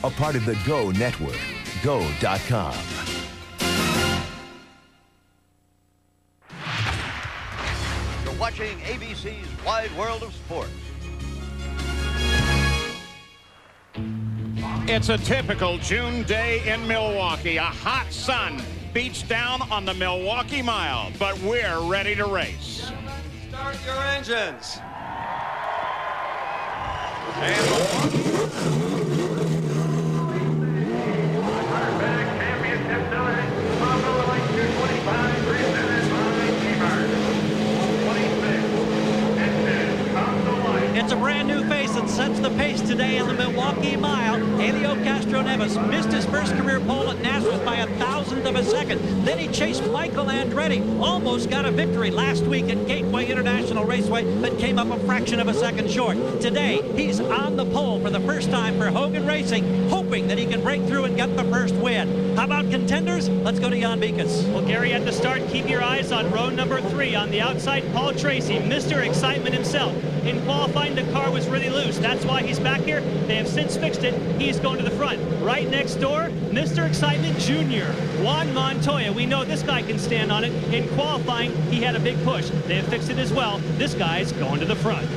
a part of the Go Network. Go.com. You're watching ABC's Wide World of Sports. It's a typical June day in Milwaukee. A hot sun beats down on the Milwaukee Mile, but we're ready to race. Start your engines. It's a brand new face that sets the pace today in the Milwaukee Mile. Castro-Neves missed his first career pole at Nazareth by 1,000th of a second. Then he chased Michael Andretti. Almost got a victory last week at Gateway International Raceway, but came up a fraction of a second short. Today, he's on the pole for the first time for Hogan Racing, hoping that he can break through and get the first win. How about contenders? Let's go to Jan Beekes. Well, Gary, at the start, keep your eyes on row number 3. On the outside, Paul Tracy, Mr. Excitement himself. In qualifying, the car was really loose. That's why he's back here. They have since fixed it. He's going to the front. Right next door, Mr. Excitement Jr. Juan Montoya. We know this guy can stand on it. In qualifying, he had a big push. They have fixed it as well. This guy's going to the front.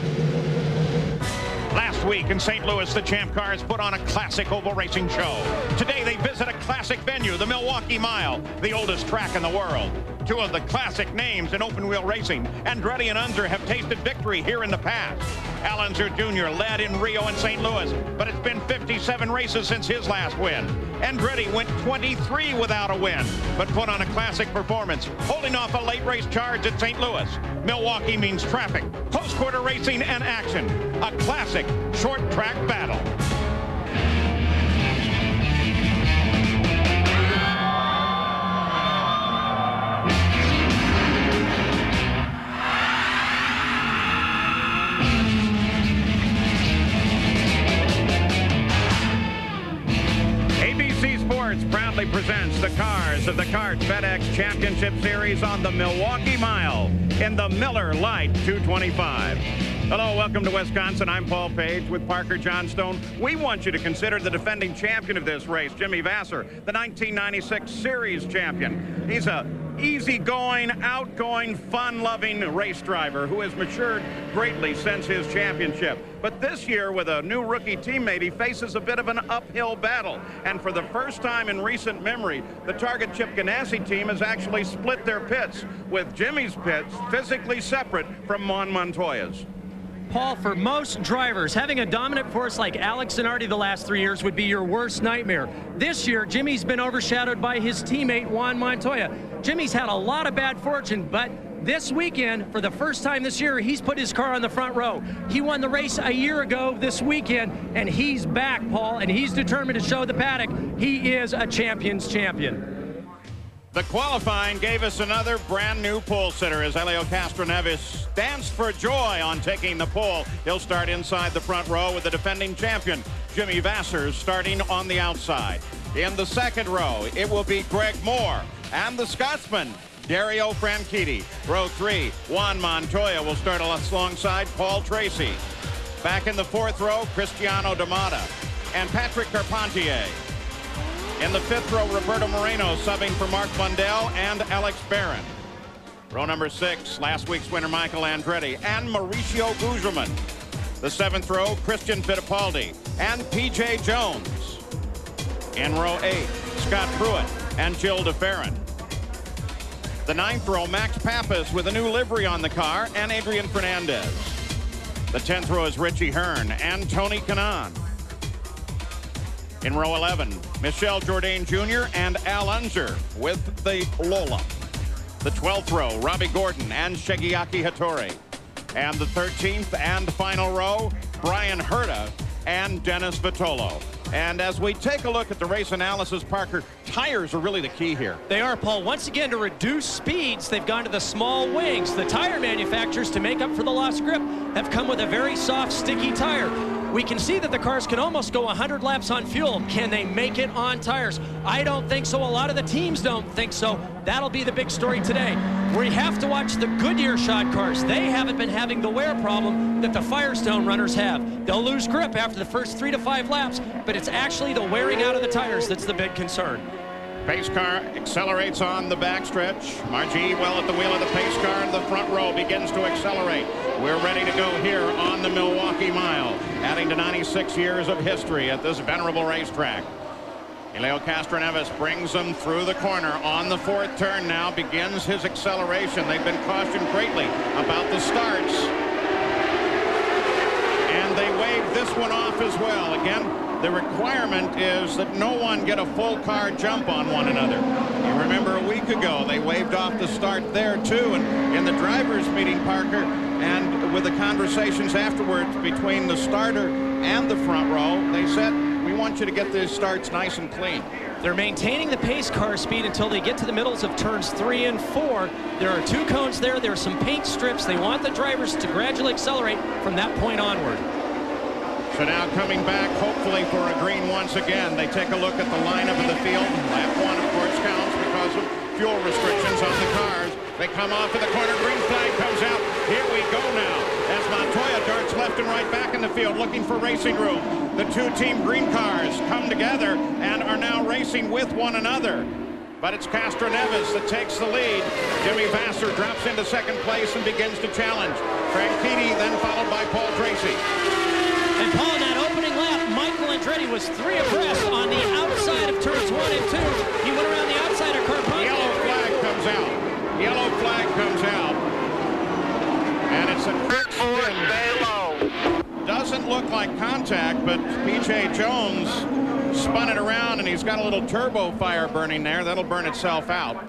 Last week in St. Louis, the Champ Cars put on a classic oval racing show. Today, they visit a classic venue, the Milwaukee Mile, the oldest track in the world. Two of the classic names in open-wheel racing, Andretti and Unser, have tasted victory here in the past. Al Unser Jr. led in Rio and St. Louis, but it's been 57 races since his last win. Andretti went 23 without a win, but put on a classic performance, holding off a late race charge at St. Louis. Milwaukee means traffic, close quarter racing, and action. A classic short track battle. Proudly presents the cars of the Kart FedEx Championship Series on the Milwaukee Mile in the Miller Lite 225. Hello, welcome to Wisconsin. I'm Paul Page with Parker Johnstone. We want you to consider the defending champion of this race, Jimmy Vasser, the 1996 Series champion. He's a easygoing, outgoing, fun-loving race driver who has matured greatly since his championship. But this year, with a new rookie teammate, he faces a bit of an uphill battle. And for the first time in recent memory, the Target Chip Ganassi team has actually split their pits, with Jimmy's pits physically separate from Juan Montoya's. Paul, for most drivers, having a dominant force like Alex Zanardi the last 3 years would be your worst nightmare. This year, Jimmy's been overshadowed by his teammate, Juan Montoya. Jimmy's had a lot of bad fortune, but this weekend, for the first time this year, he's put his car on the front row. He won the race a year ago this weekend, and he's back, Paul, and he's determined to show the paddock he is a champion's champion. The qualifying gave us another brand new pole sitter as Castro-Neves danced for joy on taking the pole. He'll start inside the front row with the defending champion, Jimmy Vasser, starting on the outside. In the second row, it will be Greg Moore and the Scotsman, Dario Franchitti. Row 3, Juan Montoya will start alongside Paul Tracy. Back in the fourth row, Cristiano D'Amata and Patrick Carpentier. In the fifth row, Roberto Moreno subbing for Mark Blundell and Alex Barron. Row number 6, last week's winner Michael Andretti and Mauricio Gugelmin. The seventh row, Christian Fittipaldi and P.J. Jones. In row 8, Scott Pruitt and Jill DeFerrin. The ninth row, Max Pappas with a new livery on the car and Adrian Fernandez. The 10th row is Richie Hearn and Tony Kanaan. In row 11, Michel Jourdain Jr. and Al Unser with the Lola. The 12th row, Robbie Gordon and Shigeaki Hattori. And the 13th and final row, Brian Herta and Dennis Vitolo. And as we take a look at the race analysis, Parker, tires are really the key here. They are, Paul. Once again, to reduce speeds, they've gone to the small wings. The tire manufacturers, to make up for the lost grip, have come with a very soft, sticky tire. We can see that the cars can almost go 100 laps on fuel. Can they make it on tires? I don't think so. A lot of the teams don't think so. That'll be the big story today. We have to watch the Goodyear shod cars. They haven't been having the wear problem that the Firestone runners have. They'll lose grip after the first 3 to 5 laps, but it's actually the wearing out of the tires that's the big concern. Pace car accelerates on the backstretch. Margie well at the wheel of the pace car, and the front row begins to accelerate. We're ready to go here on the Milwaukee Mile, adding to 96 years of history at this venerable racetrack. Helio Castro-Neves brings them through the corner on the 4th turn now, begins his acceleration. They've been cautioned greatly about the starts, and they waved this one off as well. Again, the requirement is that no one get a full car jump on one another. You remember a week ago they waved off the start there too, and in the drivers' meeting, Parker, and with the conversations afterwards between the starter and the front row, they said, we want you to get these starts nice and clean. They're maintaining the pace car speed until they get to the middles of turns 3 and 4. There are 2 cones there. There are some paint strips. They want the drivers to gradually accelerate from that point onward. So now coming back, hopefully for a green once again. They take a look at the lineup of the field. Lap 1, of course, counts because of fuel restrictions on the cars. They come off of the corner. Green flag comes out. Here we go now as Montoya darts left and right back in the field looking for racing room. The 2 team green cars come together and are now racing with one another. But it's Castro-Neves that takes the lead. Jimmy Vasser drops into 2nd place and begins to challenge. Franchitti then followed by Paul Tracy. And Paul, in that opening lap, Michael Andretti was 3 abreast on the outside of turns 1 and 2. He went around the outside of Carpone. Yellow flag comes out. Yellow flag comes out. And it's a quick spin. Doesn't look like contact, but P.J. Jones spun it around, and he's got a little turbo fire burning there. That'll burn itself out.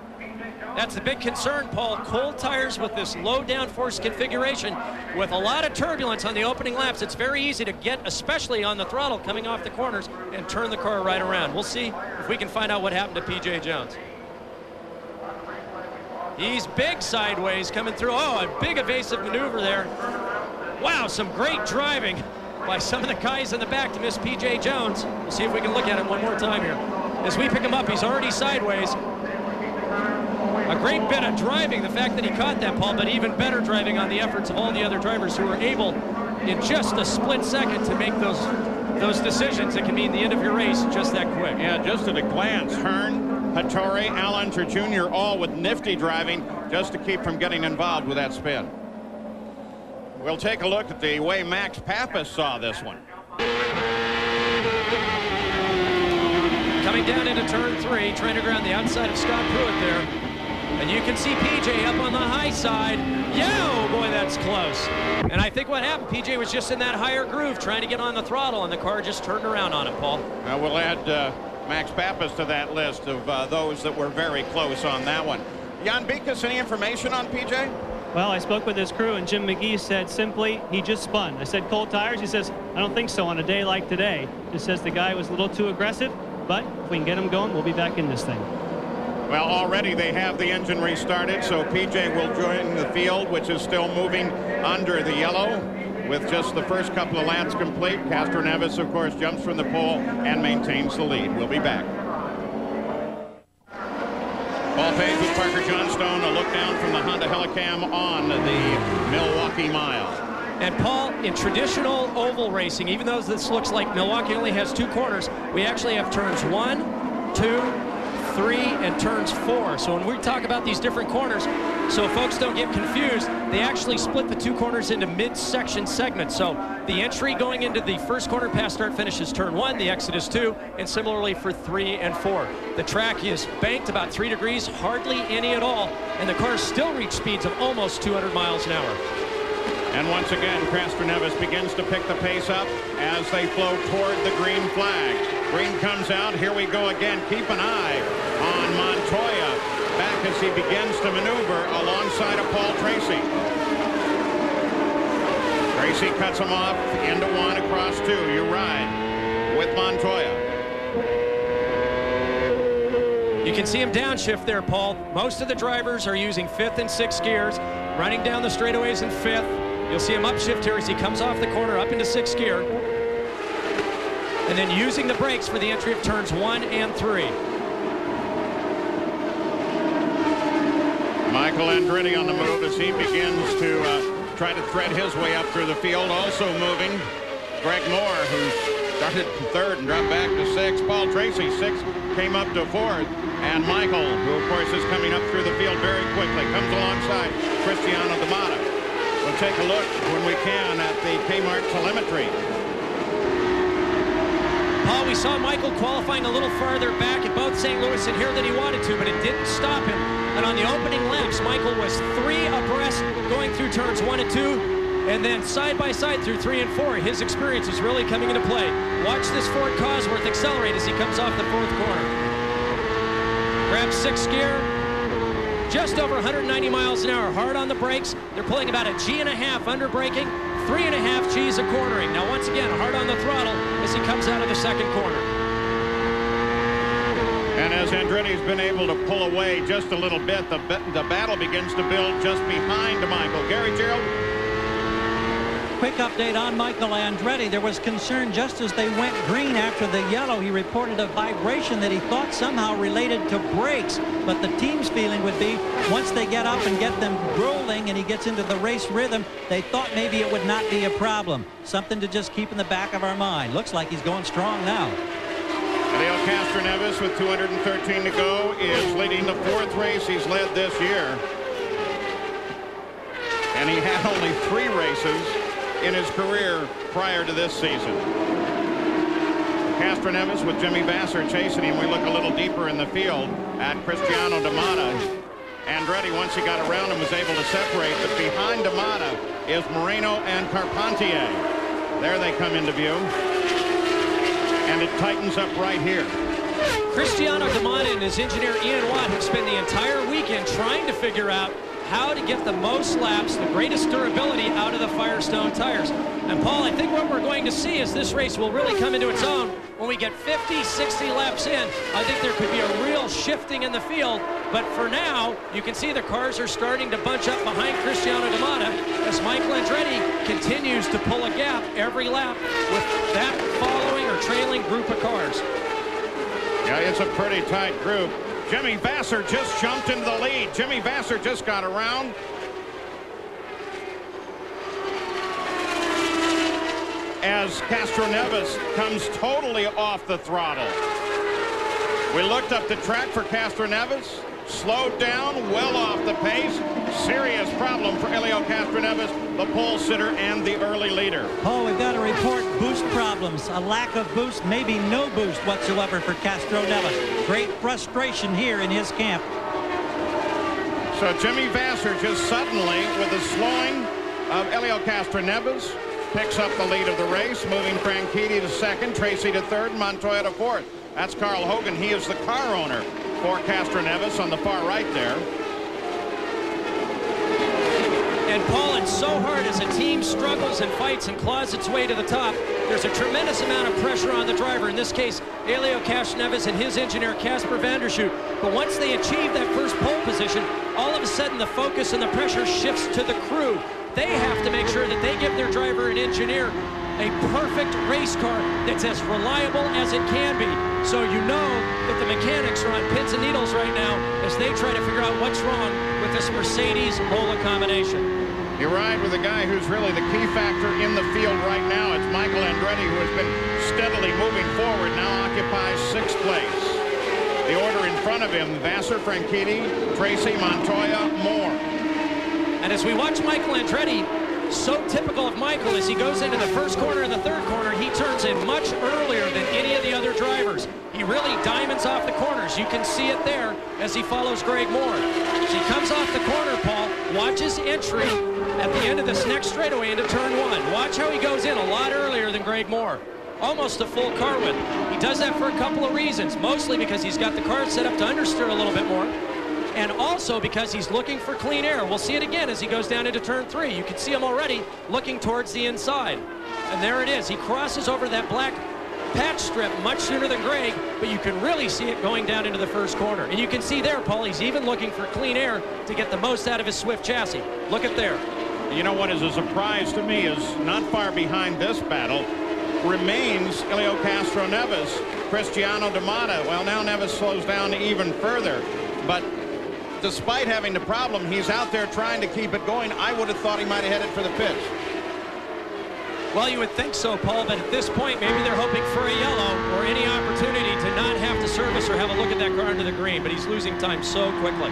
That's the big concern, Paul. Cold tires with this low downforce configuration, with a lot of turbulence on the opening laps. It's very easy to get, especially on the throttle coming off the corners, and turn the car right around. We'll see if we can find out what happened to P.J. Jones. He's big sideways coming through. Oh, a big evasive maneuver there. Wow, some great driving by some of the guys in the back to miss P.J. Jones. We'll see if we can look at him one more time here. As we pick him up, he's already sideways. A great bit of driving, the fact that he caught that, Paul, but even better driving on the efforts of all the other drivers who were able, in just a split second, to make those decisions that can mean the end of your race just that quick. Yeah, just at a glance. Hearn, Hattori, Allinger Jr., all with nifty driving just to keep from getting involved with that spin. We'll take a look at the way Max Pappas saw this one. Coming down into turn 3, trying to go around the outside of Scott Pruitt there. And you can see PJ up on the high side. Yeah, boy, that's close. And I think what happened, PJ was just in that higher groove trying to get on the throttle, and the car just turned around on him, Paul. We'll add Max Pappas to that list of those that were very close on that one. Jan Bikas, any information on PJ? Well, I spoke with his crew, and Jim McGee said simply, he just spun. I said, cold tires? He says, I don't think so on a day like today. Just says the guy was a little too aggressive, but if we can get him going, we'll be back in this thing. Well, already they have the engine restarted, so PJ will join the field, which is still moving under the yellow with just the first couple of laps complete. Castro-Neves, of course, jumps from the pole and maintains the lead. We'll be back. Paul Page with Parker Johnstone, a look down from the Honda Helicam on the Milwaukee Mile. And Paul, in traditional oval racing, even though this looks like Milwaukee only has 2 corners, we actually have turns 1, 2, 3, and turns 4. So when we talk about these different corners, so folks don't get confused, they actually split the 2 corners into mid-section segments. So the entry going into the first corner past start finish is turn 1, the exit is 2, and similarly for 3 and 4. The track is banked about 3 degrees, hardly any at all, and the cars still reach speeds of almost 200 miles an hour. And once again, Castro-Neves begins to pick the pace up as they flow toward the green flag. Green comes out. Here we go again. Keep an eye on Montoya back as he begins to maneuver alongside of Paul Tracy. Tracy cuts him off into 1, across 2. You ride with Montoya. You can see him downshift there, Paul. Most of the drivers are using 5th and 6th gears, running down the straightaways in 5th. You'll see him upshift here as he comes off the corner up into 6th gear. and then using the brakes for the entry of turns 1 and 3. Michael Andretti on the move as he begins to try to thread his way up through the field. Also moving, Greg Moore, who started 3rd and dropped back to 6th. Paul Tracy, 6th, came up to 4th. And Michael, who of course is coming up through the field very quickly, comes alongside Cristiano D'Amata. We'll take a look when we can at the Kmart telemetry. Paul, we saw Michael qualifying a little farther back at both St. Louis and here than he wanted to, but it didn't stop him. And on the opening laps, Michael was 3 abreast going through turns 1 and 2, and then side by side through 3 and 4. His experience is really coming into play. Watch this Ford Cosworth accelerate as he comes off the 4th corner. Grabs 6th gear, just over 190 miles an hour. Hard on the brakes. They're pulling about a G1/2 under braking, 3.5 G's a cornering. Now once again, hard on the throttle as he comes out of the 2nd corner. And as Andretti's been able to pull away just a little bit, the battle begins to build just behind Michael. Gary Gerald. Quick update on Michael Andretti. There was concern just as they went green after the yellow. He reported a vibration that he thought somehow related to brakes. But the team's feeling would be once they get up and get them rolling and he gets into the race rhythm, they thought maybe it would not be a problem. Something to just keep in the back of our mind. Looks like he's going strong now. Elio Castro-Neves with 213 to go is leading the 4th race he's led this year. And he had only 3 races in his career prior to this season. Castro-Neves with Jimmy Vasser chasing him. We look a little deeper in the field at Cristiano D'Amata. Andretti, once he got around him, was able to separate, but behind D'Amata is Moreno and Carpentier. There they come into view. And it tightens up right here. Cristiano D'Amata and his engineer Ian Watt have spent the entire weekend trying to figure out how to get the most laps, the greatest durability out of the Firestone tires. And Paul, I think what we're going to see is this race will really come into its own when we get 50, 60 laps in. I think there could be a real shifting in the field. But for now, you can see the cars are starting to bunch up behind Cristiano D'Amata as Michael Andretti continues to pull a gap every lap with that following or trailing group of cars. Yeah, it's a pretty tight group. Jimmy Vasser just jumped into the lead. Jimmy Vasser just got around. As Castro-Neves comes totally off the throttle. We looked up the track for Castro-Neves. Slowed down, well off the pace. Serious problem for Elio Castro-Neves, the pole sitter and the early leader. Oh, we've got to report boost problems. A lack of boost, maybe no boost whatsoever for Castro-Neves. Great frustration here in his camp. So Jimmy Vasser just suddenly, with the slowing of Elio Castro-Neves, picks up the lead of the race, moving Franchitti to 2nd, Tracy to 3rd, Montoya to 4th. That's Carl Hogan. He is the car owner for Castro-Neves on the far right there. And Paul, it's so hard as a team struggles and fights and claws its way to the top. There's a tremendous amount of pressure on the driver. In this case, Elio Castro-Neves and his engineer, Casper Vandershoot. But once they achieve that first pole position, all of a sudden the focus and the pressure shifts to the crew. They have to make sure that they give their driver and engineer a perfect race car that's as reliable as it can be. So you know that the mechanics are on pins and needles right now as they try to figure out what's wrong with this Mercedes Mola combination. You ride with a guy who's really the key factor in the field right now. It's Michael Andretti, who has been steadily moving forward, now occupies 6th place. The order in front of him, Vasser, Franchitti, Tracy, Montoya, Moore. And as we watch Michael Andretti, so typical of Michael, as he goes into the 1st corner and the 3rd corner, he turns in much earlier than any of the other drivers. He really diamonds off the corners. You can see it there as he follows Greg Moore. As he comes off the corner, Paul, watch his entry at the end of this next straightaway into turn 1. Watch how he goes in a lot earlier than Greg Moore. Almost a full car width. He does that for a couple of reasons, mostly because he's got the car set up to understeer a little bit more, and also because he's looking for clean air. We'll see it again as he goes down into turn 3. You can see him already looking towards the inside. And there it is. He crosses over that black patch strip much sooner than Greg, but you can really see it going down into the 1st corner. And you can see there, Paul, he's even looking for clean air to get the most out of his Swift chassis. Look at there. You know what is a surprise to me is not far behind this battle, remains Helio Castro-Neves, Cristiano D'Amata. Well, now Neves slows down even further. But despite having the problem, he's out there trying to keep it going. I would have thought he might have headed for the pits. Well, you would think so, Paul, but at this point, maybe they're hoping for a yellow or any opportunity to not have to service or have a look at that car under the green, but he's losing time so quickly.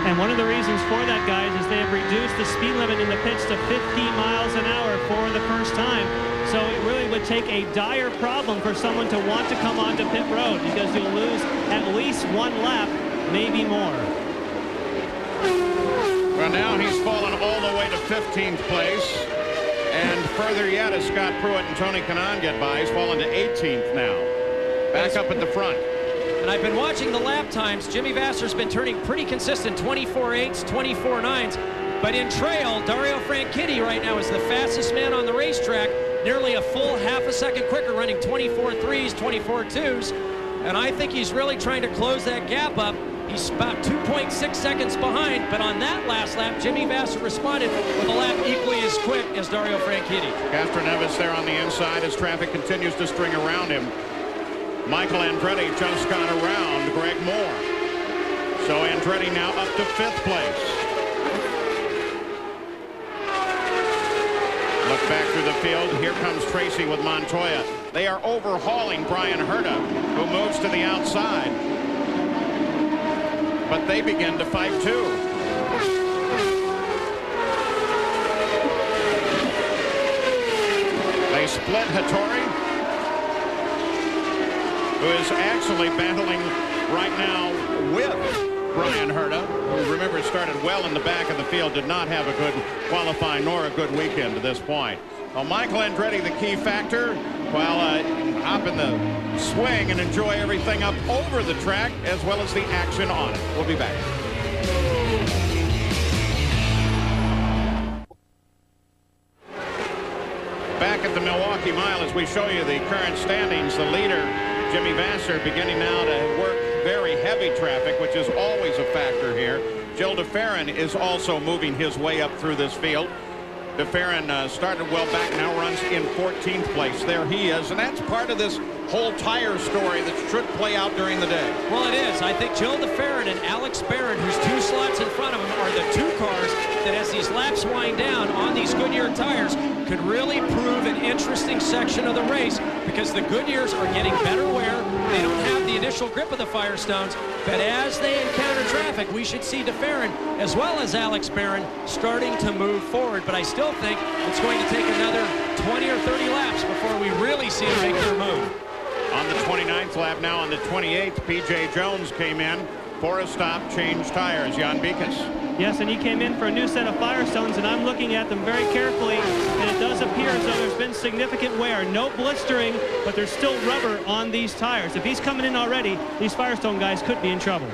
And one of the reasons for that, guys, is they have reduced the speed limit in the pits to 50 miles an hour for the first time. So it really would take a dire problem for someone to want to come onto pit road, because you'll lose at least one lap, maybe more. Well, now he's fallen all the way to 15th place. And further yet, as Scott Pruitt and Tony Kanaan get by, he's fallen to 18th now. Back up at the front. And I've been watching the lap times. Jimmy Vasser's been turning pretty consistent, 24.8s, 24.9s. But in trail, Dario Franchitti right now is the fastest man on the racetrack, nearly a full half a second quicker, running 24.3s, 24.2s. And I think he's really trying to close that gap up. He's about 2.6 seconds behind, but on that last lap, Jimmy Vasser responded with a lap equally as quick as Dario Franchitti. Castro-Neves there on the inside as traffic continues to string around him. Michael Andretti just got around Greg Moore. So Andretti now up to 5th place. Look back through the field. Here comes Tracy with Montoya. They are overhauling Brian Herta, who moves to the outside. But they begin to fight too. They split Hattori, who is actually battling right now with Brian Herta, who, remember, started well in the back of the field, did not have a good qualifying nor a good weekend to this point. Well, Michael Andretti, the key factor, while hop in the swing and enjoy everything up over the track as well as the action on it. We'll be back. Back at the Milwaukee Mile as we show you the current standings. The leader, Jimmy Vasser, beginning now to work very heavy traffic, which is always a factor here. Gil DeFerrin is also moving his way up through this field. DeFerrin started well back, now runs in 14th place. There he is, and that's part of this whole tire story that should play out during the day. Well, it is. I think Gil DeFerrin and Alex Barron, who's 2 slots in front of him, are the 2 cars that, as these laps wind down on these Goodyear tires, could really prove an interesting section of the race, because the Goodyears are getting better wear. They don't have the initial grip of the Firestones, but as they encounter traffic, we should see DeFerrin as well as Alex Barron starting to move forward. But I still think it's going to take another 20 or 30 laps before we really see them make their move. On the 29th lap, now on the 28th, P.J. Jones came in for a stop, changed tires. Jan Beekes. Yes, and he came in for a new set of Firestones, and I'm looking at them very carefully, and it does appear as though there's been significant wear. No blistering, but there's still rubber on these tires. If he's coming in already, these Firestone guys could be in trouble.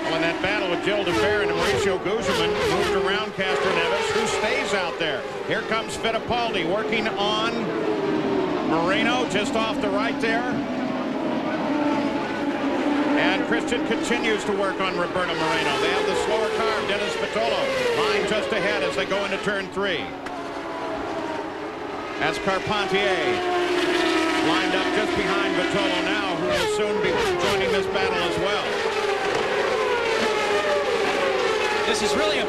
Well, in that battle with Gil DeFerrin and Mauricio Guzman, moved around Castro-Neves, who stays out there. Here comes Fittipaldi working on Moreno just off the right there. And Christian continues to work on Roberto Moreno. They have the slower car, Dennis Patolo, lying just ahead as they go into turn 3. That's Carpentier, lined up just behind Patolo now, who will soon be joining this battle as well. This is really a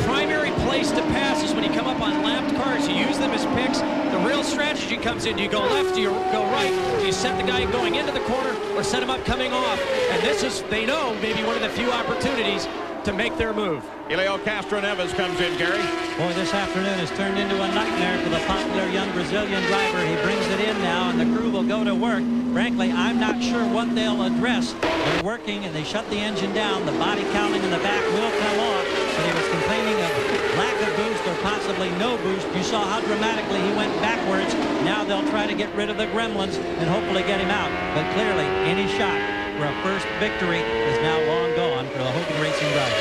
primary place to pass is when you come up on lapped cars. You use them as picks. The real strategy comes in. Do you go left? Do you go right? Do you set the guy going into the corner or set him up coming off? And this is, they know, maybe one of the few opportunities to make their move. Helio Castro-Neves comes in, Gary. Boy, this afternoon has turned into a nightmare for the popular young Brazilian driver. He brings it in now, and the crew will go to work. Frankly, I'm not sure what they'll address. They're working, and they shut the engine down. The body cowling in the back will come off, but he was complaining of lack of boost or possibly no boost. You saw how dramatically he went backwards. Now they'll try to get rid of the gremlins and hopefully get him out. But clearly, any shot for a first victory is now long gone for the Hogan Racing driver.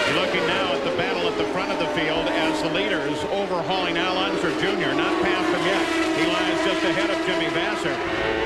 You're looking now at the battle at the front of the field as the leaders overhauling Al Unser Jr. Not past him yet. He lies just ahead of Jimmy Vasser.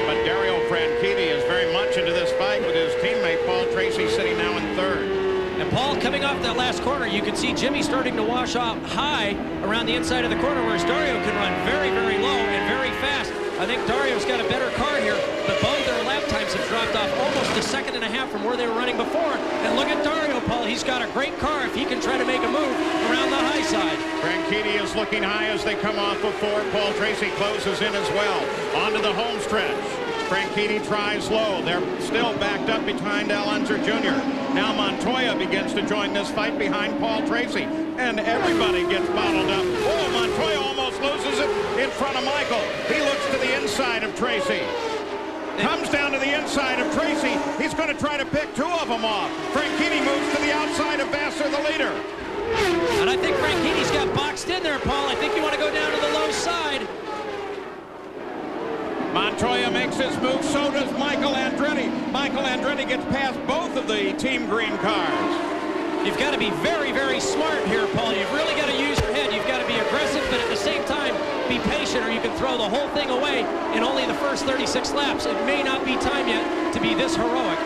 But Dario Franchitti is very much into this fight with his teammate Paul Tracy sitting now in 3rd. And Paul Paul, coming off that last corner, you can see Jimmy starting to wash off high around the inside of the corner, whereas Dario can run very, very low and very fast. I think Dario's got a better car here, but both their lap times have dropped off almost a second and a half from where they were running before. And look at Dario, Paul. He's got a great car if he can try to make a move around the high side. Franchitti is looking high as they come off of 4. Paul Tracy closes in as well. Onto the home stretch. Franchitti tries low. They're still backed up behind Al Unser Jr. Now Montoya begins to join this fight behind Paul Tracy. And everybody gets bottled up. Oh, Montoya almost loses it in front of Michael. He looks to the inside of Tracy. Comes down to the inside of Tracy. He's going to try to pick 2 of them off. Franchitti moves to the outside of Vasser, the leader. And I think Franchitti's got boxed in there, Paul. I think you want to go down to the low side. Montoya makes his move, so does Michael Andretti. Michael Andretti gets past both of the Team Green cars. You've got to be very, very smart here, Paul. You've really got to use your head. You've got to be aggressive, but at the same time, be patient, or you can throw the whole thing away in only the first 36 laps. It may not be time yet to be this heroic.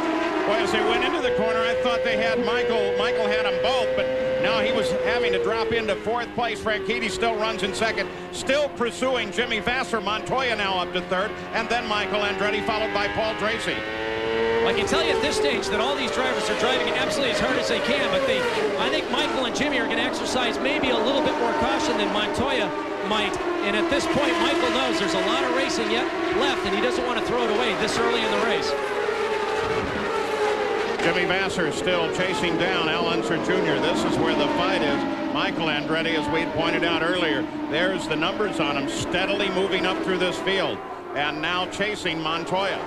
Well, as they went into the corner, I thought they had Michael. Michael had them both, but now he was having to drop into 4th place. Franchitti still runs in 2nd, still pursuing Jimmy Vasser. Montoya now up to 3rd, and then Michael Andretti, followed by Paul Tracy. I can tell you at this stage that all these drivers are driving absolutely as hard as they can, but I think Michael and Jimmy are going to exercise maybe a little bit more caution than Montoya might. And at this point, Michael knows there's a lot of racing yet left, and he doesn't want to throw it away this early in the race. Jimmy Vasser still chasing down Al Unser Jr. This is where the fight is. Michael Andretti, as we had pointed out earlier, there's the numbers on him, steadily moving up through this field, and now chasing Montoya.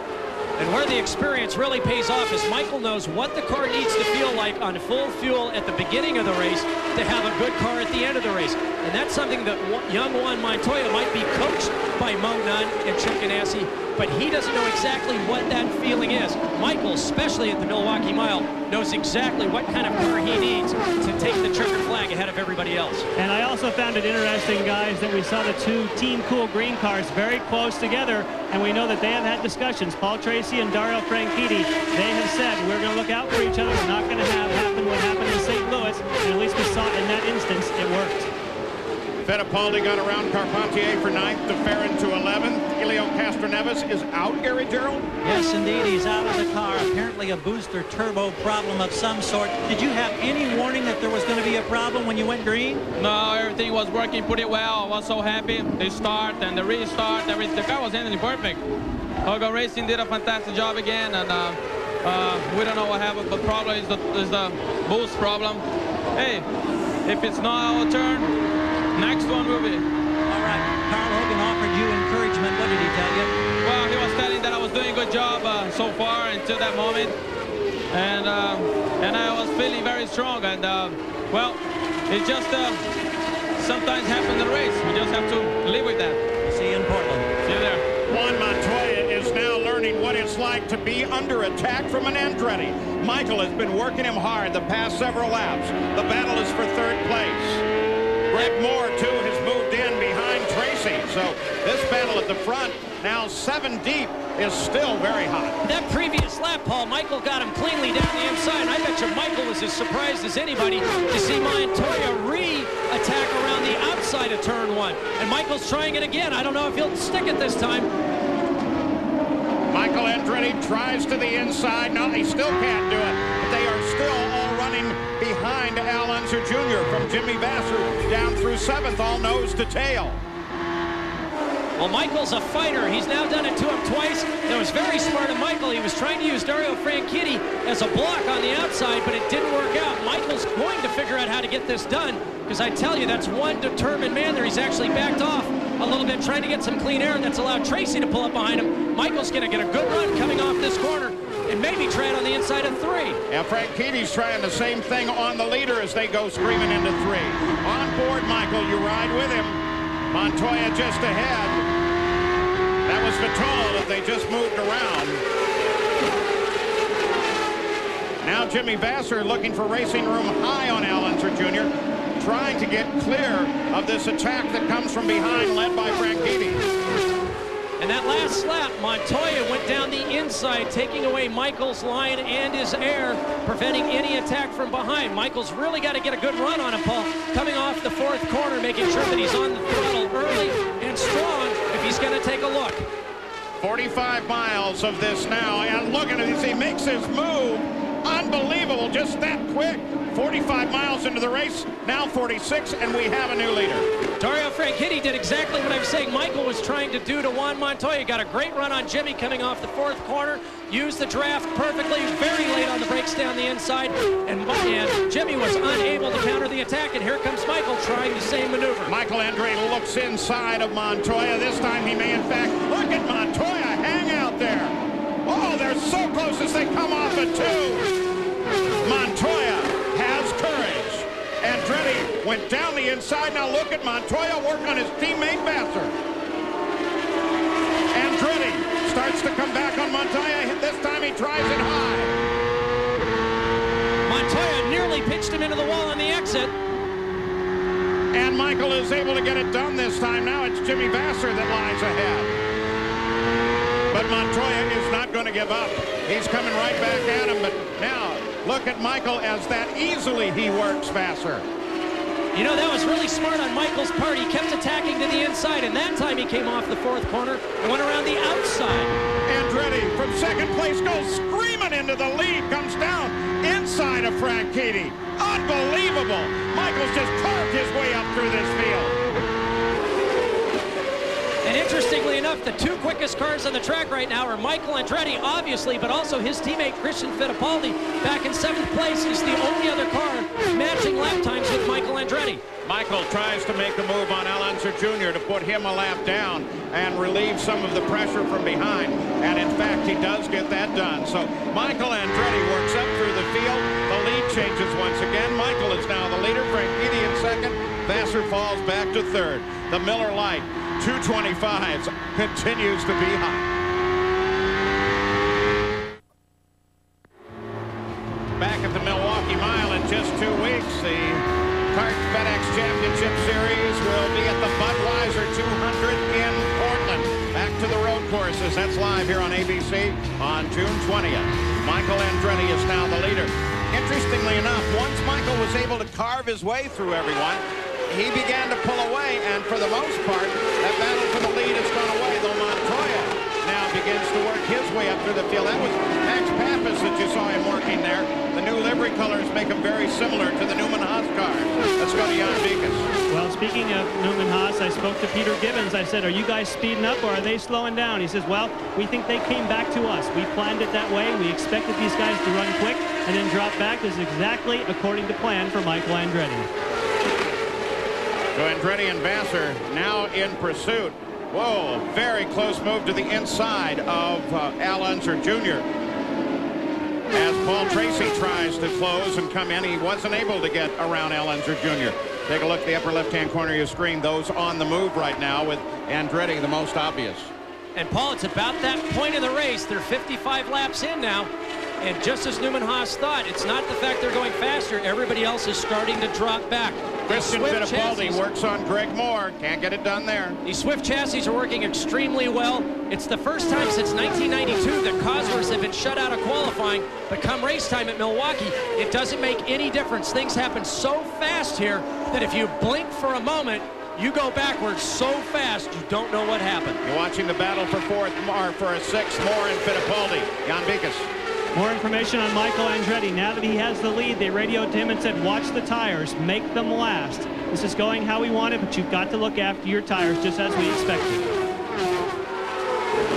And where the experience really pays off is Michael knows what the car needs to feel like on full fuel at the beginning of the race to have a good car at the end of the race. And that's something that young Juan Montoya might be coached by Mo Nunn and Chip Ganassi, but he doesn't know exactly what that feeling is. Michael, especially at the Milwaukee Mile, knows exactly what kind of car he needs to take the checkered flag ahead of everybody else. And I also found it interesting, guys, that we saw the 2 Team Cool Green cars very close together, and we know that they have had discussions. Paul Tracy and Dario Franchitti, they have said, we're going to look out for each other. We're not going to have happen what happened in St. Louis, and at least we saw in that instance, it worked. Fittipaldi got around Carpentier for 9th, DeFerrin to 11th. Helio Castro-Neves is out, Gary Gerald? Yes, indeed. He's out of the car. Apparently a booster turbo problem of some sort. Did you have any warning that there was going to be a problem when you went green? No, everything was working pretty well. I was so happy. The start and the restart, everything. The car was handling perfect. Hogo Racing did a fantastic job again, and we don't know what happened, but probably is the boost problem. Hey, if it's not our turn, next one will be. All right. Carl Hogan offered you encouragement. What did he tell you? Well, he was telling that I was doing a good job so far until that moment, and I was feeling very strong. And well, it just sometimes happens in the race. We just have to live with that. See you in Portland. See you there. Juan Montoya is now learning what it's like to be under attack from an Andretti. Michael has been working him hard the past several laps. The battle is for 3rd place. Greg Moore, too, has moved in behind Tracy. So this battle at the front, now 7 deep, is still very hot. That previous lap, Paul, Michael got him cleanly down the inside. I bet you Michael was as surprised as anybody to see Montoya re-attack around the outside of turn 1. And Michael's trying it again. I don't know if he'll stick it this time. Michael Andretti tries to the inside. No, he still can't do it. But they are still all running behind Al Unser Jr. from Jimmy Vasser down through 7th, all nose to tail. Well, Michael's a fighter. He's now done it to him twice. It was very smart of Michael. He was trying to use Dario Franchitti as a block on the outside, but it didn't work out. Michael's going to figure out how to get this done, because I tell you, that's one determined man there. He's actually backed off a little bit, trying to get some clean air, and that's allowed Tracy to pull up behind him. Michael's going to get a good run coming off this corner and maybe try it on the inside of 3. Yeah, Franchitti's trying the same thing on the leader as they go screaming into 3. On board, Michael, you ride with him. Montoya just ahead. That was Vitola that they just moved around. Now Jimmy Vasser looking for racing room high on Al Unser Jr., trying to get clear of this attack that comes from behind, led by Franchitti. And that last lap, Montoya went down the inside. inside, taking away Michael's line and his air, preventing any attack from behind. Michael's really got to get a good run on him, Paul, coming off the 4th corner, making sure that he's on the throttle early and strong if he's going to take a look. 45 miles of this now, and look at it as he makes his move. Unbelievable, just that quick. 45 miles into the race, now 46, and we have a new leader. Dario Franchitti did exactly what I was saying Michael was trying to do to Juan Montoya. Got a great run on Jimmy coming off the 4th corner. Used the draft perfectly, very late on the brakes down the inside, and Jimmy was unable to counter the attack, and here comes Michael trying the same maneuver. Michael Andretti looks inside of Montoya. This time he may, in fact, look at Montoya hang out there. Oh, they're so close as they come off at 2. Montoya has courage. Andretti went down the inside. Now look at Montoya work on his teammate Vasser. Andretti starts to come back on Montoya. This time he tries it high. Montoya nearly pitched him into the wall on the exit. And Michael is able to get it done this time. Now it's Jimmy Vasser that lies ahead. But Montoya is not going to give up. He's coming right back at him. But now look at Michael as that easily he works Vasser. You know, that was really smart on Michael's part. He kept attacking to the inside, and that time he came off the 4th corner and went around the outside. Andretti from 2nd place goes screaming into the lead, comes down inside of Franchitti. Unbelievable. Michael's just carved his way up through this field. And interestingly enough, the 2 quickest cars on the track right now are Michael Andretti, obviously, but also his teammate Christian Fittipaldi back in 7th place. He's the only other car matching lap times with Michael Andretti. Michael tries to make a move on Alonso Jr. to put him a lap down and relieve some of the pressure from behind. And in fact, he does get that done. So Michael Andretti works up through the field. The lead changes once again. Michael is now the leader. Franchitti in 2nd. Vasser falls back to 3rd. The Miller Lite 225s continues to be hot. Back at the Milwaukee Mile in just 2 weeks, the Kart FedEx Championship Series will be at the Budweiser 200 in Portland. Back to the road courses. That's live here on ABC on June 20th. Michael Andretti is now the leader. Interestingly enough, once Michael was able to carve his way through everyone, he began to pull away, and for the most part, that battle for the lead has gone away, though Montoya now begins to work his way up through the field. That was Max Pappas that you saw him working there. The new livery colors make them very similar to the Newman-Haas cars. Let's go to Jan Vikas. Well, speaking of Newman-Haas, I spoke to Peter Gibbons. I said, are you guys speeding up or are they slowing down? He says, well, we think they came back to us. We planned it that way. We expected these guys to run quick and then drop back. This is exactly according to plan for Michael Andretti. So Andretti and Vasser now in pursuit. Whoa, very close move to the inside of Al Unser Jr. As Paul Tracy tries to close and come in, he wasn't able to get around Al Unser Jr. Take a look at the upper left-hand corner of your screen. Those on the move right now with Andretti the most obvious. And Paul, it's about that point of the race. They're 55 laps in now. And just as Newman-Haas thought, it's not the fact they're going faster. Everybody else is starting to drop back. Christian Fittipaldi works on Greg Moore. Can't get it done there. These Swift chassis are working extremely well. It's the first time since 1992 that Cosworths have been shut out of qualifying. But come race time at Milwaukee, it doesn't make any difference. Things happen so fast here that if you blink for a moment, you go backwards so fast you don't know what happened. You're watching the battle for 4th, or for a 6th, Moore and Fittipaldi. Jan Vikas. More information on Michael Andretti. Now that he has the lead, they radioed to him and said, watch the tires, make them last. This is going how we want it, but you've got to look after your tires just as we expected.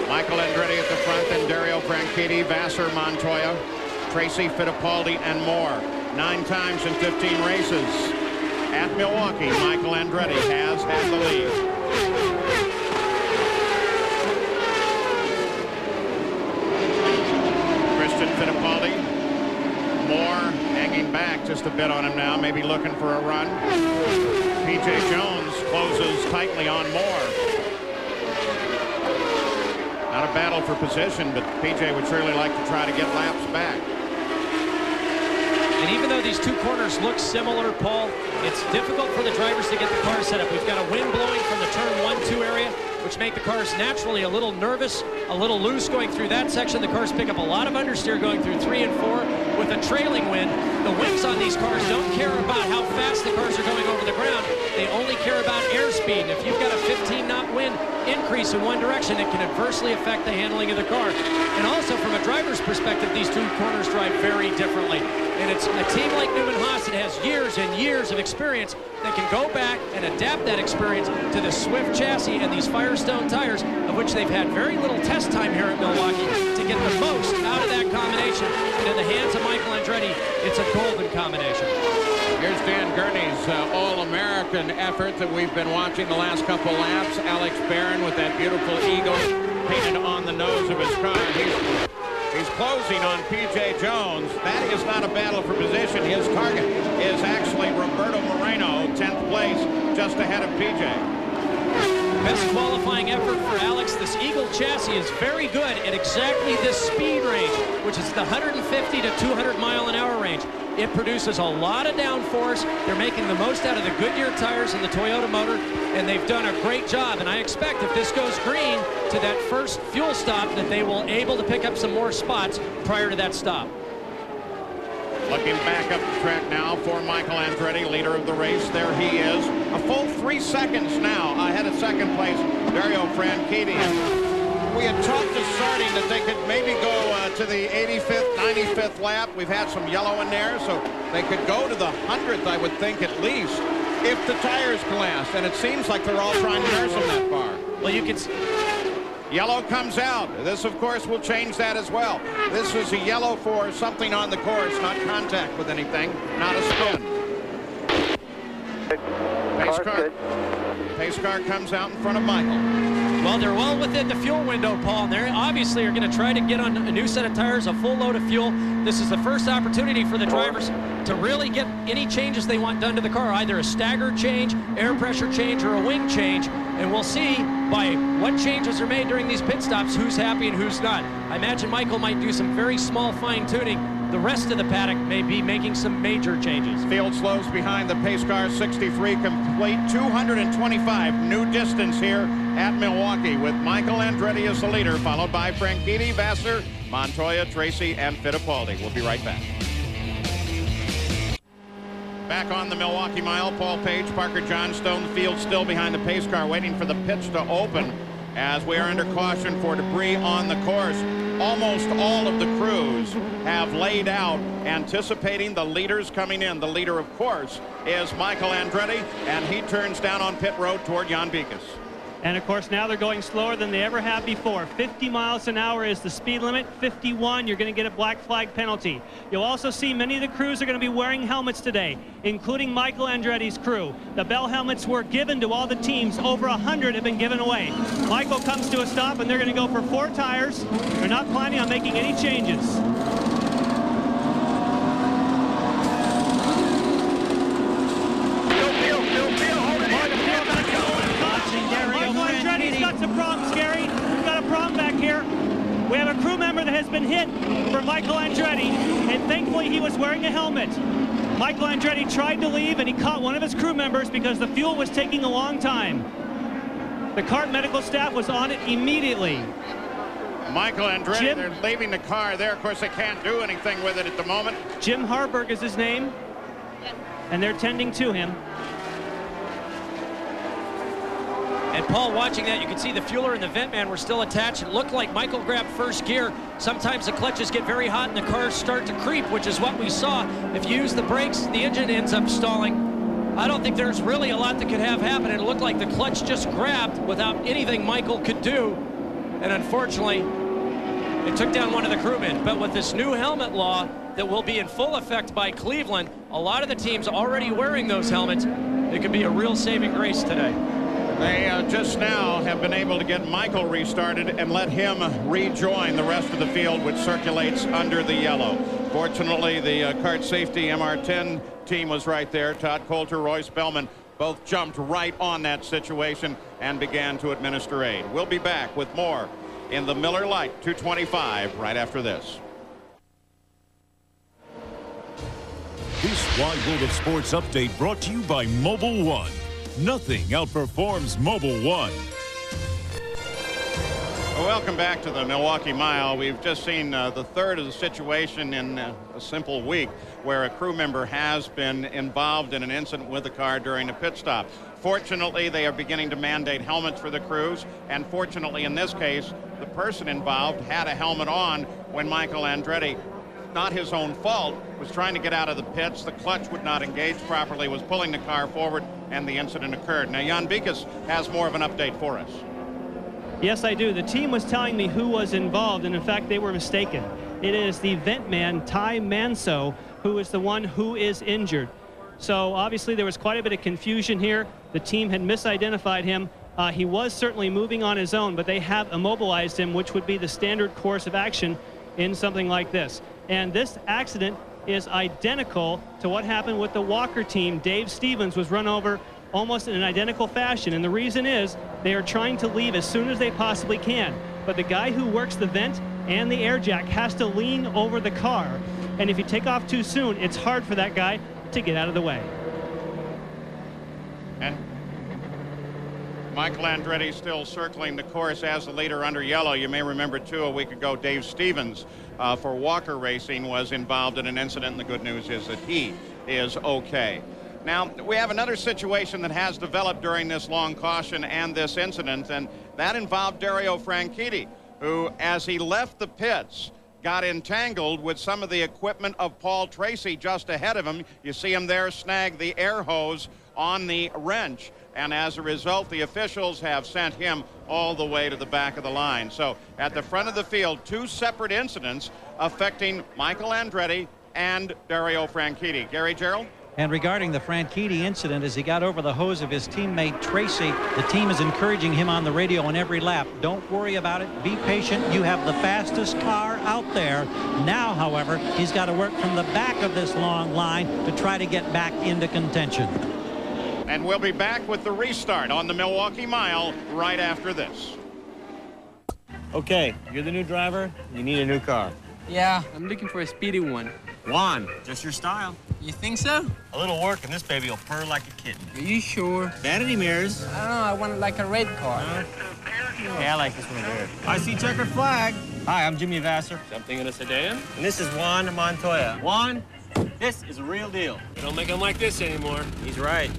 Michael Andretti at the front, then Dario Franchitti, Vasser, Montoya, Tracy, Fittipaldi, and Moore. 9 times in 15 races. At Milwaukee, Michael Andretti has had the lead. Fittipaldi. Moore hanging back just a bit on him now, maybe looking for a run. P.J. Jones closes tightly on Moore. Not a battle for position, but P.J. would surely like to try to get laps back. And even though these 2 corners look similar, Paul, it's difficult for the drivers to get the car set up. We've got a wind blowing from the turn 1-2 area. which make the cars naturally a little nervous, a little loose going through that section. The cars pick up a lot of understeer going through 3 and 4 with a trailing wind. The wings on these cars don't care about how fast the cars are going over the ground. They only care about airspeed. And if you've got a 15-knot wind increase in one direction, it can adversely affect the handling of the car. And also, from a driver's perspective, these two corners drive very differently. And it's a team like Newman-Haas that has years and years of experience that can go back and adapt that experience to the Swift chassis and these Firestone tires, of which they've had very little test time here at Milwaukee, to get the most out of that combination. And in the hands of Michael Andretti, it's a golden combination. Here's Dan Gurney's All-American effort that we've been watching the last couple laps. Alex Barron with that beautiful eagle painted on the nose of his car. He's closing on P.J. Jones. That is not a battle for position. His target is actually Roberto Moreno, 10th place, just ahead of P.J. Best qualifying effort for Alex. This Eagle chassis is very good at exactly this speed range, which is the 150 to 200 mile an hour range. It produces a lot of downforce. They're making the most out of the Goodyear tires and the Toyota motor, and they've done a great job. And I expect if this goes green to that first fuel stop, that they will able to pick up some more spots prior to that stop. Looking back up the track now for Michael Andretti, leader of the race. There he is. A full 3 seconds now ahead of second place, Dario Franchitti. We had talked to starting that they could maybe go to the 85th, 95th lap. We've had some yellow in there, so they could go to the 100th, I would think, at least, if the tires can last. And it seems like they're all trying to nurse them that far. Well, you can... Yellow comes out. This, of course, will change that as well. This is a yellow for something on the course, not contact with anything, not a spin. Pace car comes out in front of Michael. Well, they're well within the fuel window, Paul, and they obviously are going to try to get on a new set of tires, a full load of fuel. This is the first opportunity for the drivers to really get any changes they want done to the car, either a stagger change, air pressure change, or a wing change. And we'll see by what changes are made during these pit stops who's happy and who's not. I imagine Michael might do some very small fine-tuning. The rest of the paddock may be making some major changes. Field slows behind the pace car, 63 complete, 225 new distance here at Milwaukee, with Michael Andretti as the leader, followed by Franchitti, Vasser, Montoya, Tracy, and Fittipaldi. We'll be right back. Back on the Milwaukee Mile, Paul Page, Parker Johnstone, the field still behind the pace car, waiting for the pitch to open as we are under caution for debris on the course. Almost all of the crews have laid out, anticipating the leaders coming in. The leader, of course, is Michael Andretti, and he turns down on pit road toward Jan Bikas. And of course, now they're going slower than they ever have before. 50 miles an hour is the speed limit. 51, you're going to get a black flag penalty. You'll also see many of the crews are going to be wearing helmets today, including Michael Andretti's crew. The Bell helmets were given to all the teams. Over 100 have been given away. Michael comes to a stop, and they're going to go for 4 tires. They're not planning on making any changes. Some problems, Gary. We've got a problem back here. We have a crew member that has been hit for Michael Andretti, and thankfully he was wearing a helmet. Michael Andretti tried to leave, and he caught one of his crew members because the fuel was taking a long time. The CART medical staff was on it immediately. Michael Andretti, they're leaving the car there. Of course, they can't do anything with it at the moment. Jim Harburg is his name, and they're tending to him. And Paul, watching that, you can see the fueler and the vent man were still attached. It looked like Michael grabbed first gear. Sometimes the clutches get very hot and the cars start to creep, which is what we saw. If you use the brakes, the engine ends up stalling. I don't think there's really a lot that could have happened. It looked like the clutch just grabbed without anything Michael could do. And unfortunately, it took down one of the crewmen. But with this new helmet law that will be in full effect by Cleveland, a lot of the teams already wearing those helmets, it could be a real saving grace today. They just now have been able to get Michael restarted and let him rejoin the rest of the field, which circulates under the yellow. Fortunately, the CART Safety MR10 team was right there. Todd Coulter, Roy Spellman both jumped right on that situation and began to administer aid. We'll be back with more in the Miller Lite 225 right after this. This Wide World of Sports update brought to you by Mobile One. Nothing outperforms Mobile One. Well, welcome back to the Milwaukee Mile. We've just seen the third of the situation in a simple week where a crew member has been involved in an incident with the car during a pit stop. Fortunately, they are beginning to mandate helmets for the crews, and fortunately in this case, the person involved had a helmet on when Michael Andretti, not his own fault, was trying to get out of the pits. The clutch would not engage properly, was pulling the car forward, and the incident occurred. Now, Jan Bikas has more of an update for us. Yes, I do. The team was telling me who was involved, and in fact, they were mistaken. It is the vent man, Ty Manso, who is the one who is injured. So obviously there was quite a bit of confusion here. The team had misidentified him. He was certainly moving on his own, but they have immobilized him, which would be the standard course of action in something like this. And this accident is identical to what happened with the Walker team. Dave Stevens was run over almost in an identical fashion, and the reason is they are trying to leave as soon as they possibly can. But the guy who works the vent and the air jack has to lean over the car, and if you take off too soon, it's hard for that guy to get out of the way. And Michael Andretti still circling the course as the leader under yellow. You may remember, too, a week ago, Dave Stevens for Walker Racing was involved in an incident, and the good news is that he is okay. Now, we have another situation that has developed during this long caution and this incident, and that involved Dario Franchitti, who, as he left the pits, got entangled with some of the equipment of Paul Tracy just ahead of him. You see him there snag the air hose on the wrench, and as a result, the officials have sent him all the way to the back of the line. So at the front of the field, two separate incidents affecting Michael Andretti and Dario Franchitti. Gary Gerald? And regarding the Franchitti incident, as he got over the hose of his teammate Tracy, the team is encouraging him on the radio on every lap. Don't worry about it. Be patient. You have the fastest car out there. Now, however, he's got to work from the back of this long line to try to get back into contention. And we'll be back with the restart on the Milwaukee Mile right after this. Okay, you're the new driver. You need a new car. Yeah, I'm looking for a speedy one. Juan, just your style. You think so? A little work and this baby will purr like a kitten. Are you sure? Vanity mirrors. I don't know, I want like a red car. Hey, I like this one better. I see checkered flag. Hi, I'm Jimmy Vasser. Something in a sedan? And this is Juan Montoya. Juan, this is a real deal. They don't make them like this anymore. He's right.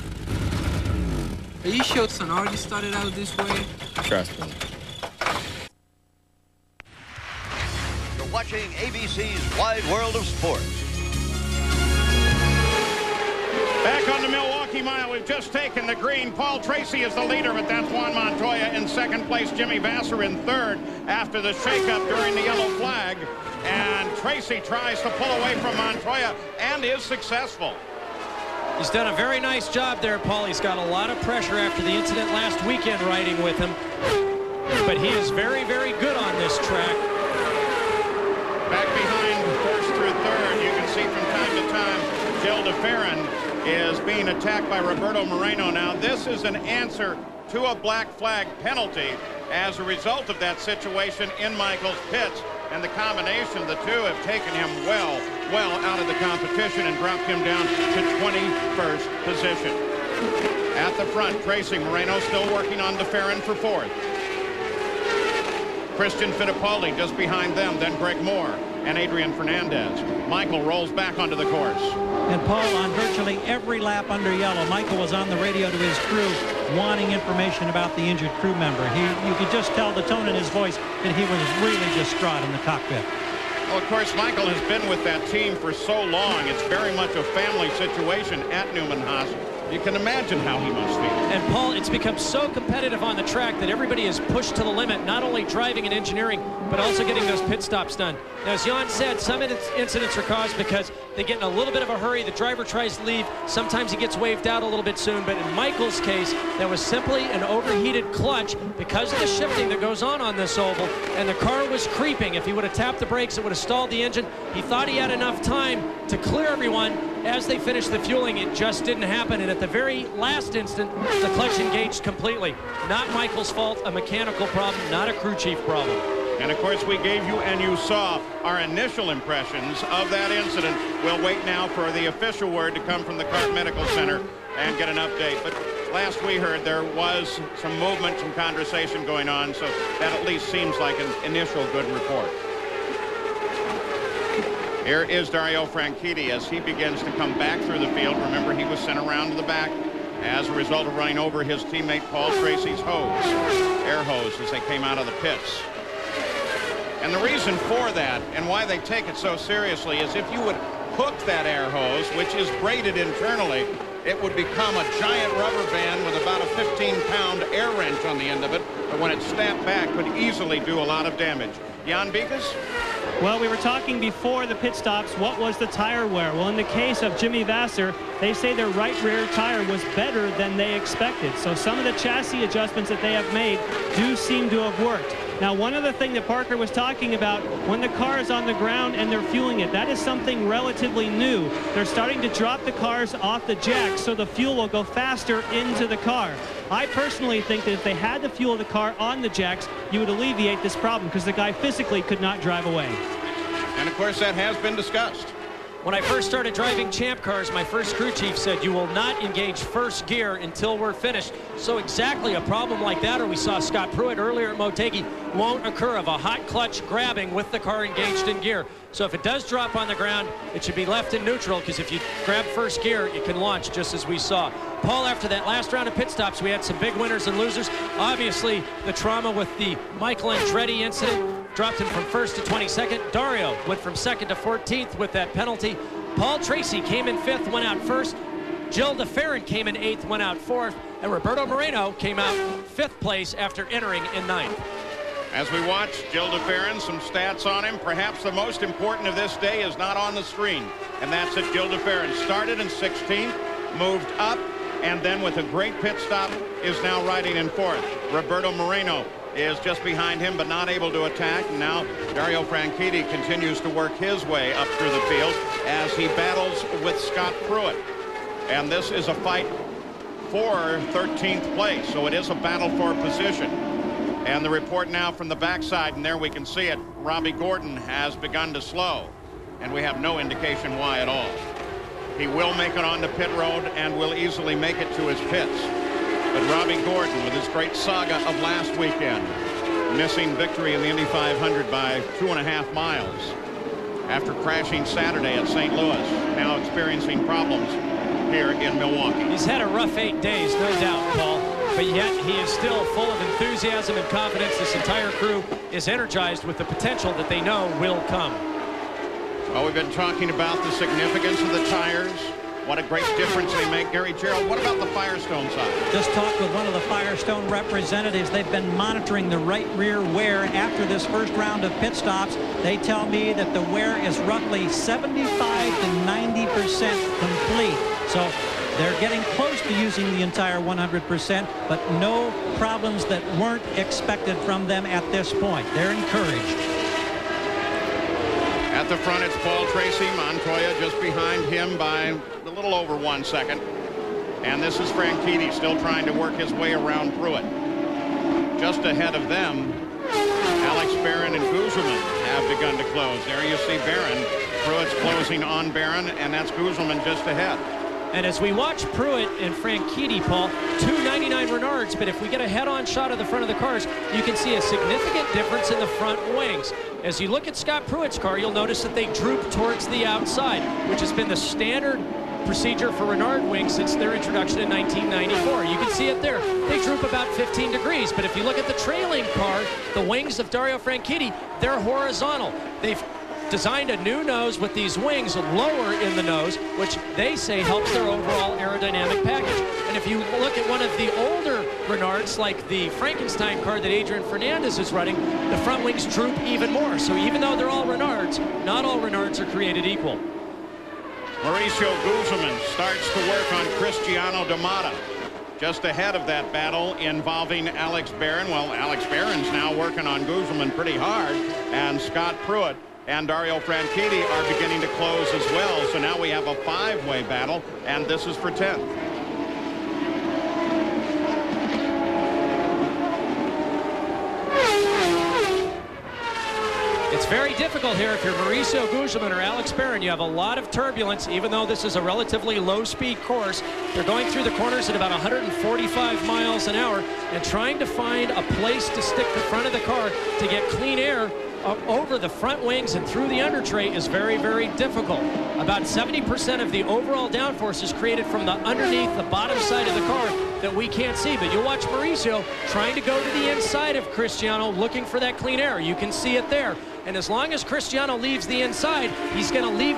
Are you sure Sonardi started out this way? Trust me. You're watching ABC's Wide World of Sports. Back on the Milwaukee Mile, we've just taken the green. Paul Tracy is the leader, but that's Juan Montoya in second place. Jimmy Vasser in third after the shakeup during the yellow flag. And Tracy tries to pull away from Montoya and is successful. He's done a very nice job there, Paul. He's got a lot of pressure after the incident last weekend riding with him. But he is very, very good on this track. Back behind first through third, you can see from time to time, Gil DeFerrin is being attacked by Roberto Moreno. Now, this is an answer to a black flag penalty as a result of that situation in Michael's pits. And the combination of the two have taken him well out of the competition and dropped him down to 21st position. At the front, Tracy Moreno still working on DeFerrin for fourth. Christian Fittipaldi just behind them, then Greg Moore and Adrian Fernandez. Michael rolls back onto the course. And Paul, on virtually every lap under yellow, Michael was on the radio to his crew wanting information about the injured crew member. You could just tell the tone in his voice that he was really distraught in the cockpit. Well, of course, Michael has been with that team for so long. It's very much a family situation at Newman Haas. You can imagine how he must feel. And Paul, it's become so competitive on the track that everybody is pushed to the limit, not only driving and engineering, but also getting those pit stops done. Now, as Jan said, some incidents are caused because they get in a little bit of a hurry. The driver tries to leave. Sometimes he gets waved out a little bit soon. But in Michael's case, that was simply an overheated clutch because of the shifting that goes on this oval. And the car was creeping. If he would have tapped the brakes, it would have stalled the engine. He thought he had enough time to clear everyone. As they finished the fueling, it just didn't happen. And at the very last instant, the clutch engaged completely. Not Michael's fault, a mechanical problem, not a crew chief problem. And of course, we gave you and you saw our initial impressions of that incident. We'll wait now for the official word to come from the CART Medical Center and get an update. But last we heard, there was some movement, some conversation going on, so that at least seems like an initial good report. Here is Dario Franchitti as he begins to come back through the field. Remember, he was sent around to the back as a result of running over his teammate Paul Tracy's air hose, as they came out of the pits. And the reason for that and why they take it so seriously is if you would hook that air hose, which is braided internally, it would become a giant rubber band with about a 15-pound air wrench on the end of it, but when it snapped back could easily do a lot of damage. Jan Beekes? Well, we were talking before the pit stops, what was the tire wear? Well, in the case of Jimmy Vasser, they say their right rear tire was better than they expected. So some of the chassis adjustments that they have made do seem to have worked. Now, one other thing that Parker was talking about, when the car is on the ground and they're fueling it, that is something relatively new. They're starting to drop the cars off the jacks so the fuel will go faster into the car. I personally think that if they had to fuel the car on the jacks, you would alleviate this problem because the guy physically could not drive away. And of course, that has been discussed. When I first started driving Champ cars, my first crew chief said, you will not engage first gear until we're finished. So exactly a problem like that, or we saw Scott Pruitt earlier at Motegi, won't occur of a hot clutch grabbing with the car engaged in gear. So if it does drop on the ground, it should be left in neutral, because if you grab first gear, it can launch just as we saw. Paul, after that last round of pit stops, we had some big winners and losers. Obviously, the trauma with the Michael Andretti incident dropped him from 1st to 22nd. Dario went from 2nd to 14th with that penalty. Paul Tracy came in 5th, went out 1st. Gil DeFerrin came in 8th, went out 4th. And Roberto Moreno came out 5th place after entering in 9th. As we watch Gil DeFerrin, some stats on him. Perhaps the most important of this day is not on the screen, and that's that Gil DeFerrin started in 16th, moved up, and then with a great pit stop is now riding in 4th. Roberto Moreno is just behind him but not able to attack. And now Dario Franchitti continues to work his way up through the field as he battles with Scott Pruitt. And this is a fight for 13th place, so it is a battle for position. And the report now from the backside, and there we can see it, Robbie Gordon has begun to slow, and we have no indication why at all. He will make it onto pit road and will easily make it to his pits. But Robbie Gordon, with his great saga of last weekend, missing victory in the Indy 500 by 2.5 miles after crashing Saturday at St. Louis, now experiencing problems here in Milwaukee. He's had a rough 8 days, no doubt, Paul, but yet he is still full of enthusiasm and confidence. This entire crew is energized with the potential that they know will come. Well, we've been talking about the significance of the tires, what a great difference they make. Gary Gerald, what about the Firestone side? Just talked with one of the Firestone representatives. They've been monitoring the right rear wear after this first round of pit stops. They tell me that the wear is roughly 75 to 90% complete. So they're getting close to using the entire 100%, but no problems that weren't expected from them at this point. They're encouraged. At the front, it's Paul Tracy. Montoya just behind him by a little over 1 second. And this is Franchitti still trying to work his way around Pruitt. Just ahead of them, Alex Barron and Guzman have begun to close. There you see Barron. Pruitt's closing on Barron, and that's Guzman just ahead. And as we watch Pruitt and Franchitti, Paul, 299 Renards, but if we get a head-on shot of the front of the cars, you can see a significant difference in the front wings. As you look at Scott Pruitt's car, you'll notice that they droop towards the outside, which has been the standard procedure for Renard wings since their introduction in 1994. You can see it there. They droop about 15 degrees, but if you look at the trailing car, the wings of Dario Franchitti, they're horizontal. They've designed a new nose with these wings lower in the nose, which they say helps their overall aerodynamic package. And if you look at one of the older Renards, like the Frankenstein car that Adrian Fernandez is running, the front wings droop even more. So even though they're all Renards, not all Renards are created equal. Mauricio Guzman starts to work on Cristiano D'Amata. Just ahead of that battle involving Alex Barron. Well, Alex Barron's now working on Guzman pretty hard, and Scott Pruitt and Dario Franchitti are beginning to close as well. So now we have a 5-way battle, and this is for 10th. It's very difficult here if you're Mauricio Gugelmin or Alex Barron. You have a lot of turbulence, even though this is a relatively low-speed course. They're going through the corners at about 145 miles an hour and trying to find a place to stick the front of the car to get clean air over the front wings and through the under tray is very, very difficult. About 70% of the overall downforce is created from the underneath the bottom side of the car that we can't see. But you'll watch Mauricio trying to go to the inside of Cristiano looking for that clean air. You can see it there. And as long as Cristiano leaves the inside, he's going to leave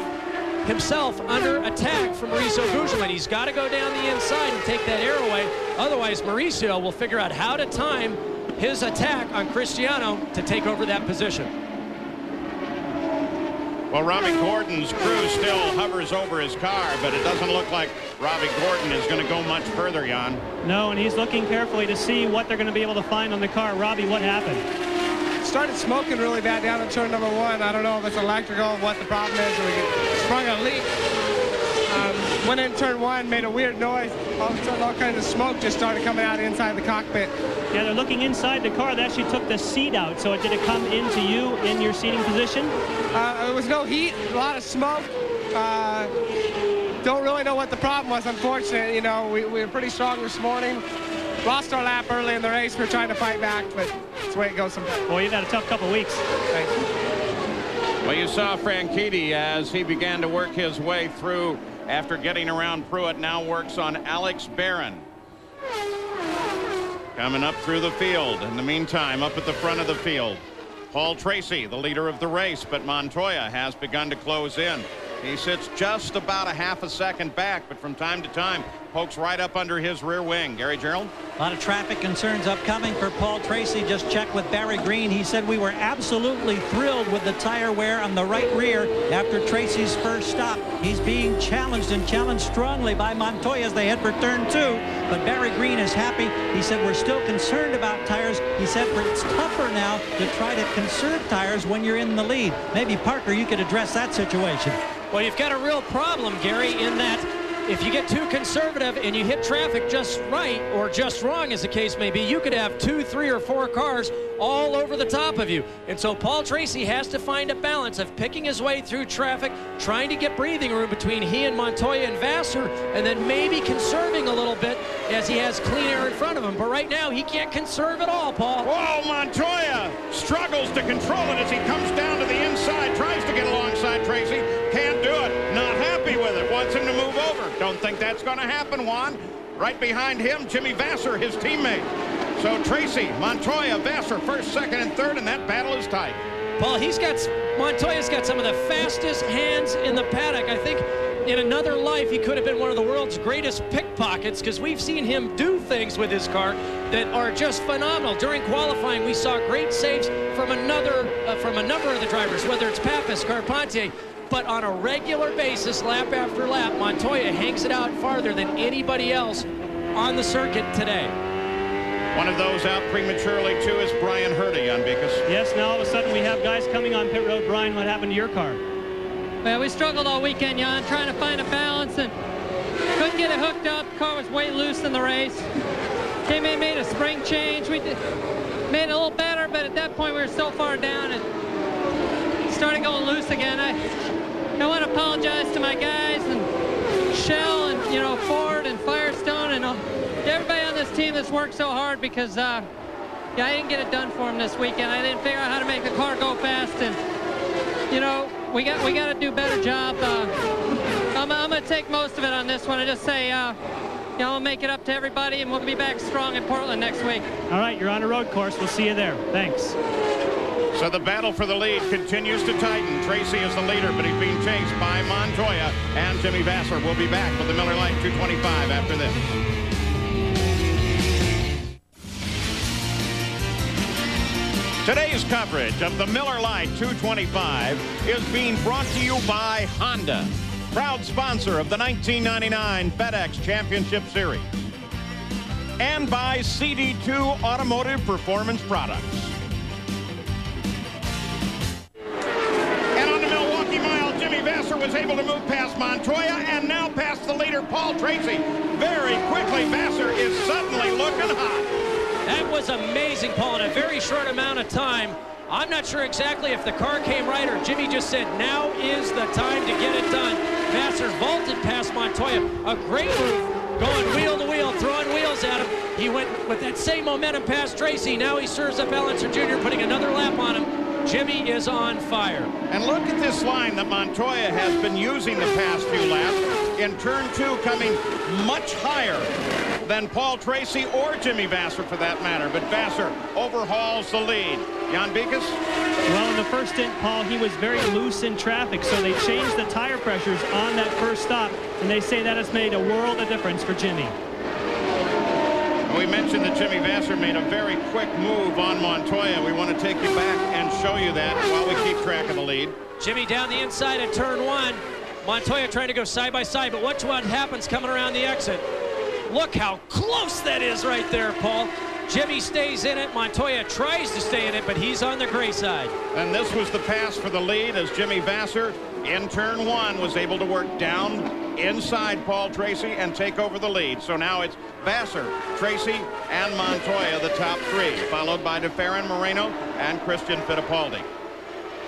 himself under attack from Mauricio Gugelmin. He's got to go down the inside and take that air away. Otherwise, Mauricio will figure out how to time his attack on Cristiano to take over that position. Well, Robbie Gordon's crew still hovers over his car, but it doesn't look like Robbie Gordon is going to go much further, Jan. No, and he's looking carefully to see what they're going to be able to find on the car. Robbie, what happened? Started smoking really bad down in turn number 1. I don't know if it's electrical, what the problem is, or we sprung a leak. Went in turn 1, made a weird noise. All of a sudden, all kinds of smoke just started coming out inside the cockpit. Yeah, they're looking inside the car. They actually took the seat out. So did it come into you in your seating position? There was no heat, a lot of smoke. Don't really know what the problem was, unfortunately. You know, we were pretty strong this morning. Lost our lap early in the race. We're trying to fight back, but that's the way it goes sometimes. Boy, you've had a tough couple weeks. Thanks. Well, you saw Franchitti as he began to work his way through after getting around Pruitt. Now works on Alex Barron. Coming up through the field. In the meantime, up at the front of the field, Paul Tracy, the leader of the race, but Montoya has begun to close in. He sits just about a half a second back, but from time to time pokes right up under his rear wing. Gary Gerald? A lot of traffic concerns upcoming for Paul Tracy. Just checked with Barry Green. He said we were absolutely thrilled with the tire wear on the right rear after Tracy's first stop. He's being challenged and challenged strongly by Montoya as they head for turn 2. But Barry Green is happy. He said we're still concerned about tires. He said it's tougher now to try to conserve tires when you're in the lead. Maybe Parker, you could address that situation. Well, you've got a real problem, Gary, in that if you get too conservative and you hit traffic just right or just wrong, as the case may be, you could have 2, 3, or 4 cars all over the top of you. And so Paul Tracy has to find a balance of picking his way through traffic, trying to get breathing room between he and Montoya and Vasser, and then maybe conserving a little bit as he has clean air in front of him. But right now, he can't conserve at all, Paul. Whoa, Montoya struggles to control it as he comes down to the inside, tries to get alongside Tracy, can't do it, not happy with it, wants him to move over. Don't think that's going to happen, Juan. Right behind him, Jimmy Vasser, his teammate. So Tracy, Montoya, Vasser, first, second, and third, and that battle is tight. Paul, Montoya's got some of the fastest hands in the paddock. I think in another life, he could have been one of the world's greatest pickpockets, because we've seen him do things with his car that are just phenomenal. During qualifying, we saw great saves from a number of the drivers, whether it's Pappas, Carpentier. But on a regular basis, lap after lap, Montoya hangs it out farther than anybody else on the circuit today. One of those out prematurely, too, is Brian Hurdy on Beekes. Yes, now all of a sudden we have guys coming on pit road. Brian, what happened to your car? Well, we struggled all weekend, Jan, trying to find a balance and couldn't get it hooked up. The car was way loose in the race. Came in, made a spring change. We made it a little better, but at that point we were so far down and started going loose again. I want to apologize to my guys and Shell and, you know, Ford and Firestone and everybody on this team that's worked so hard, because yeah, I didn't get it done for them this weekend. I didn't figure out how to make the car go fast, and you know, we got to do a better job. I'm gonna take most of it on this one and just say, you know, I'll make it up to everybody, and we'll be back strong in Portland next week. All right, you're on a road course. We'll see you there. Thanks. So the battle for the lead continues to tighten. Tracy is the leader, but he's being chased by Montoya and Jimmy Vasser. We'll be back with the Miller Lite 225 after this. Today's coverage of the Miller Lite 225 is being brought to you by Honda, proud sponsor of the 1999 FedEx Championship Series, and by CD2 Automotive Performance Products. And on the Milwaukee Mile, Jimmy Vasser was able to move past Montoya and now past the leader, Paul Tracy. Very quickly, Vasser is suddenly looking hot. That was amazing, Paul, in a very short amount of time. I'm not sure exactly if the car came right or Jimmy just said, now is the time to get it done. Vasser vaulted past Montoya. A great move, going wheel to wheel, throwing wheels at him. He went with that same momentum past Tracy. Now he serves up Allenser Jr., putting another lap on him. Jimmy is on fire. And look at this line that Montoya has been using the past few laps. In turn 2, coming much higher than Paul Tracy or Jimmy Vasser for that matter. But Vasser overhauls the lead. Jan Bikas? Well, in the first stint, Paul, he was very loose in traffic, so they changed the tire pressures on that first stop, and they say that has made a world of difference for Jimmy. We mentioned that Jimmy Vasser made a very quick move on Montoya. We want to take you back and show you that while we keep track of the lead. Jimmy down the inside at turn 1. Montoya trying to go side by side, but watch what happens coming around the exit. Look how close that is right there, Paul. Jimmy stays in it. Montoya tries to stay in it, but he's on the gray side. And this was the pass for the lead as Jimmy Vasser in turn 1 was able to work down inside Paul Tracy and take over the lead. So now it's Vasser, Tracy, and Montoya, the top 3, followed by DeFerrin, Moreno, and Christian Fittipaldi.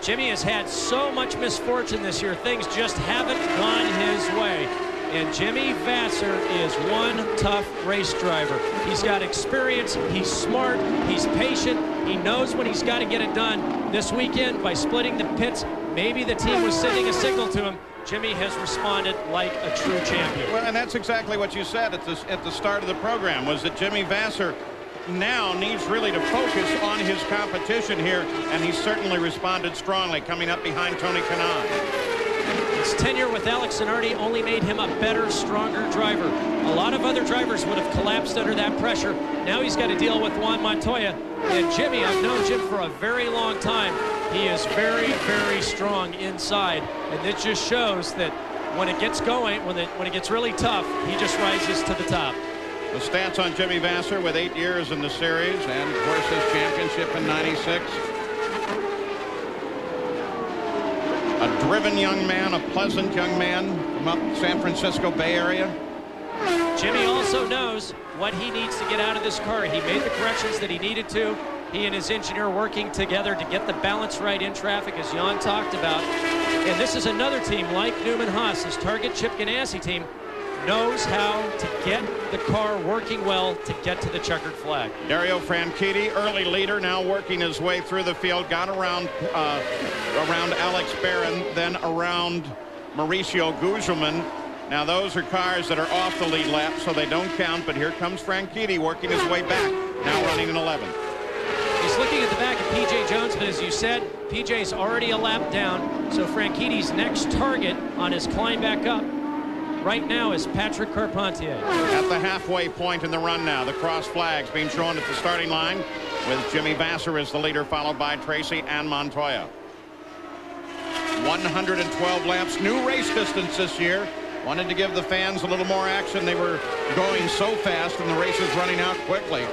Jimmy has had so much misfortune this year. Things just haven't gone his way. And Jimmy Vasser is one tough race driver. He's got experience, he's smart, he's patient, he knows when he's got to get it done. This weekend, by splitting the pits, maybe the team was sending a signal to him. Jimmy has responded like a true champion. Well, and that's exactly what you said at the start of the program, was that Jimmy Vasser now needs really to focus on his competition here, and he certainly responded strongly, coming up behind Tony Kanaan. His tenure with Alex Zanardi only made him a better, stronger driver. A lot of other drivers would have collapsed under that pressure. Now he's got to deal with Juan Montoya. And Jimmy, I've known Jim for a very long time. He is very, very strong inside. And it just shows that when it gets going, when it gets really tough, he just rises to the top. The stats on Jimmy Vasser with 8 years in the series and, of course, his championship in '96. A driven young man, a pleasant young man from up San Francisco Bay Area. Jimmy also knows what he needs to get out of this car. He made the corrections that he needed to. He and his engineer working together to get the balance right in traffic, as Jan talked about. And this is another team like Newman Haas, his Target Chip Ganassi team, knows how to get the car working well to get to the checkered flag. Dario Franchitti, early leader, now working his way through the field, got around Alex Barron, then around Mauricio Gugelmin. Now those are cars that are off the lead lap, so they don't count, but here comes Franchitti working his way back, now running in 11th. He's looking at the back of P.J. Jones, but as you said, P.J.'s already a lap down, so Franchitti's next target on his climb back up right now is Patrick Carpentier. At the halfway point in the run now, the cross flags being shown at the starting line with Jimmy Vasser as the leader, followed by Tracy and Montoya. 112 laps, new race distance this year. Wanted to give the fans a little more action. They were going so fast and the race is running out quickly.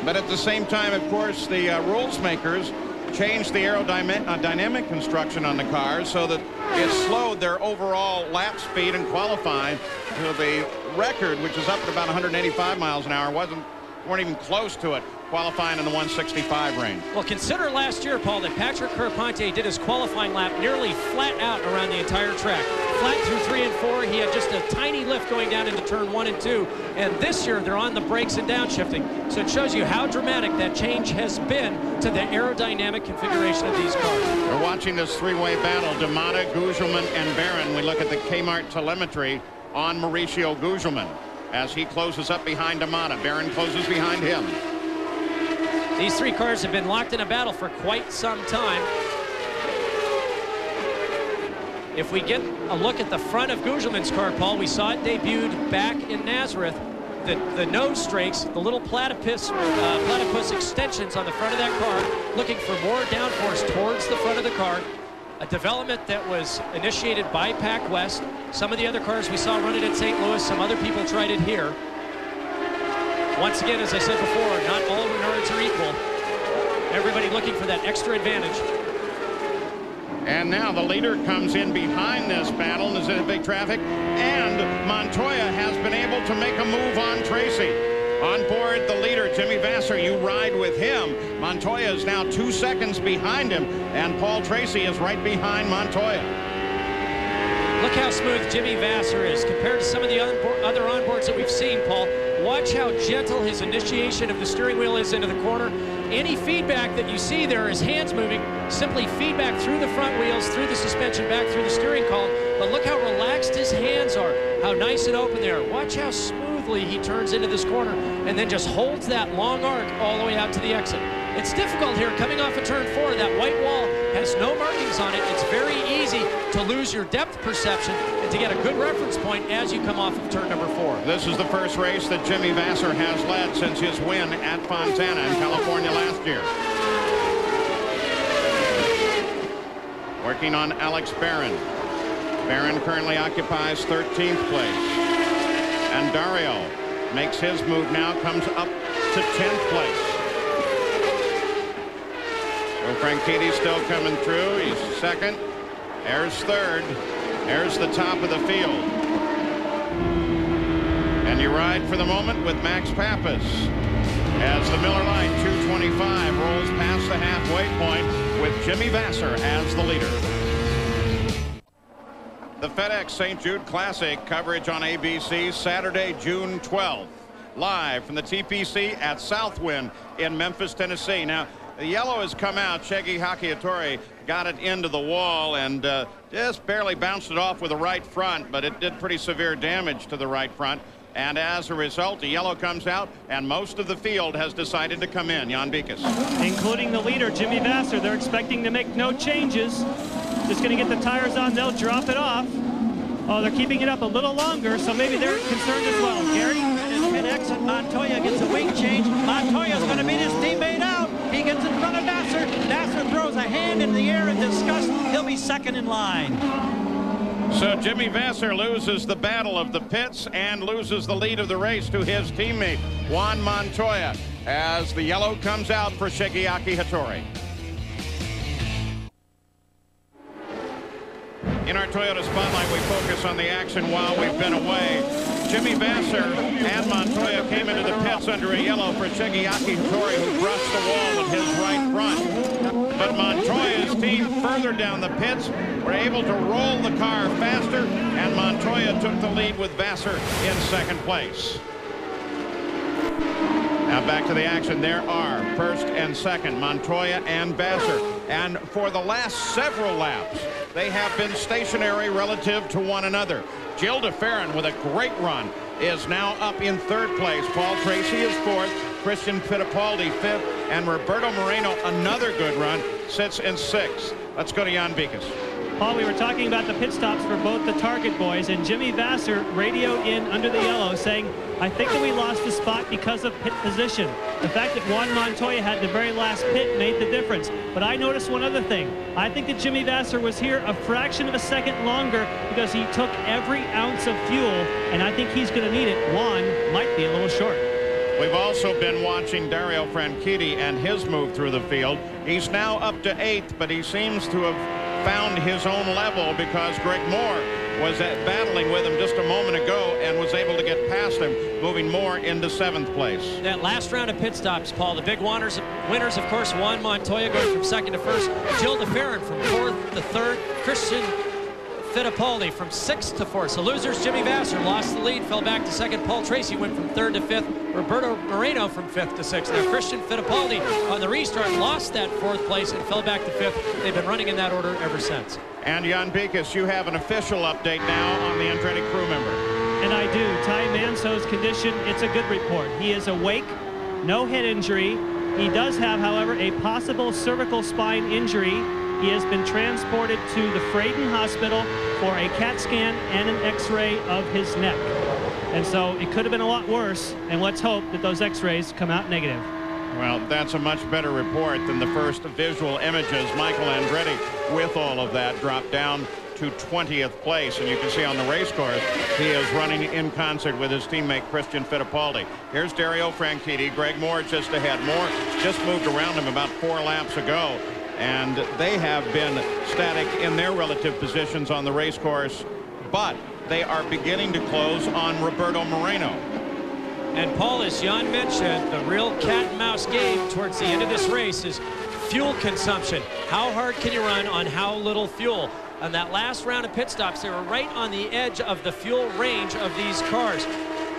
But at the same time, of course, the rules makers changed the aerodynamic construction on the cars so that it slowed their overall lap speed in qualifying to the record, which is up at about 185 miles an hour. Weren't even close to it, qualifying in the 165 range. Well, consider last year, Paul, that Patrick Carpentier did his qualifying lap nearly flat out around the entire track. Flat through 3 and 4. He had just a tiny lift going down into turn 1 and 2. And this year, they're on the brakes and downshifting. So it shows you how dramatic that change has been to the aerodynamic configuration of these cars. We're watching this three-way battle, D'Amata, Gugelmin, and Barron. We look at the Kmart telemetry on Mauricio Gugelmin as he closes up behind D'Amata. Barron closes behind him. These three cars have been locked in a battle for quite some time. If we get a look at the front of Gugelmin's car, Paul, we saw it debuted back in Nazareth. The nose strakes, the little platypus extensions on the front of that car, looking for more downforce towards the front of the car. A development that was initiated by Pac West. Some of the other cars we saw run it at St. Louis. Some other people tried it here. Once again, as I said before, not all Renards are equal. Everybody looking for that extra advantage. And now the leader comes in behind this battle and is in big traffic. And Montoya has been able to make a move on Tracy. On board the leader, Jimmy Vasser, you ride with him. Montoya is now 2 seconds behind him, and Paul Tracy is right behind Montoya. Look how smooth Jimmy Vasser is compared to some of the other onboards that we've seen, Paul. Watch how gentle his initiation of the steering wheel is into the corner. Any feedback that you see there, his hands moving, simply feedback through the front wheels, through the suspension, back through the steering column. But look how relaxed his hands are, how nice and open they are. Watch how smoothly he turns into this corner and then just holds that long arc all the way out to the exit. It's difficult here coming off of turn 4. That white wall has no markings on it. It's very easy to lose your depth perception and to get a good reference point as you come off of turn number 4. This is the first race that Jimmy Vasser has led since his win at Fontana in California last year. Working on Alex Barron. Barron currently occupies 13th place. And Dario makes his move now, comes up to 10th place. So Franchitti's still coming through. He's second. There's third. There's the top of the field. And you ride for the moment with Max Pappas as the Miller Lite 225 rolls past the halfway point with Jimmy Vasser as the leader. The FedEx St. Jude Classic coverage on ABC Saturday, June 12th. Live from the TPC at Southwind in Memphis, Tennessee. Now, the yellow has come out. Shegi Hakiatori got it into the wall and just barely bounced it off with the right front, but it did pretty severe damage to the right front. And as a result, the yellow comes out, and most of the field has decided to come in. Jan Bikas. Including the leader, Jimmy Vasser. They're expecting to make no changes. Just going to get the tires on. They'll drop it off. Oh, they're keeping it up a little longer, so maybe they're concerned as well. Gary? His mid-exit, Montoya gets a wing change. Montoya's going to beat his teammate out. He gets in front of Vasser. Vasser throws a hand in the air in disgust. He'll be second in line. So Jimmy Vasser loses the battle of the pits and loses the lead of the race to his teammate, Juan Montoya, as the yellow comes out for Shigeaki Hattori. In our Toyota Spotlight, we focus on the action while we've been away. Jimmy Vasser and Montoya came into the pits under a yellow for Shigeaki Hattori, who brushed the wall with his right front. But Montoya's team further down the pits were able to roll the car faster, and Montoya took the lead with Vasser in second place. Now back to the action. There are first and second, Montoya and Vasser. And for the last several laps, they have been stationary relative to one another. Gil DeFerrin, with a great run, is now up in third place. Paul Tracy is fourth. Christian Fittipaldi fifth. And Roberto Moreno, another good run, sits in sixth. Let's go to Jan Bikas. Paul, we were talking about the pit stops for both the target boys, and Jimmy Vasser radioed in under the yellow saying, I think that we lost the spot because of pit position. The fact that Juan Montoya had the very last pit made the difference. But I noticed one other thing. I think that Jimmy Vasser was here a fraction of a second longer because he took every ounce of fuel, and I think he's going to need it. Juan might be a little short. We've also been watching Dario Franchitti and his move through the field. He's now up to 8th, but he seems to have found his own level because Greg Moore was battling with him just a moment ago and was able to get past him, moving Moore into 7th place. That last round of pit stops, Paul, the big winners, of course, Juan Montoya going from second to first, Gil DeFerrin from 4th to 3rd, Christian Fittipaldi from 6th to 4th. So losers, Jimmy Vasser lost the lead, fell back to second. Paul Tracy went from 3rd to 5th. Roberto Moreno from 5th to 6th. Now Christian Fittipaldi on the restart lost that 4th place and fell back to 5th. They've been running in that order ever since. And Jan Bikas, you have an official update now on the Andretti crew member. And I do. Ty Manso's condition, it's a good report. He is awake, no head injury. He does have, however, a possible cervical spine injury. He has been transported to the Frayden Hospital for a CAT scan and an x-ray of his neck. And so it could have been a lot worse, and let's hope that those x-rays come out negative. Well, that's a much better report than the first visual images. Michael Andretti, with all of that, dropped down to 20th place. And you can see on the race course, he is running in concert with his teammate Christian Fittipaldi. Here's Dario Franchitti. Greg Moore just ahead. Moore just moved around him about 4 laps ago. And they have been static in their relative positions on the race course, but they are beginning to close on Roberto Moreno. And Paul, as Jan mentioned, the real cat and mouse game towards the end of this race is fuel consumption. How hard can you run on how little fuel? On that last round of pit stops, they were right on the edge of the fuel range of these cars.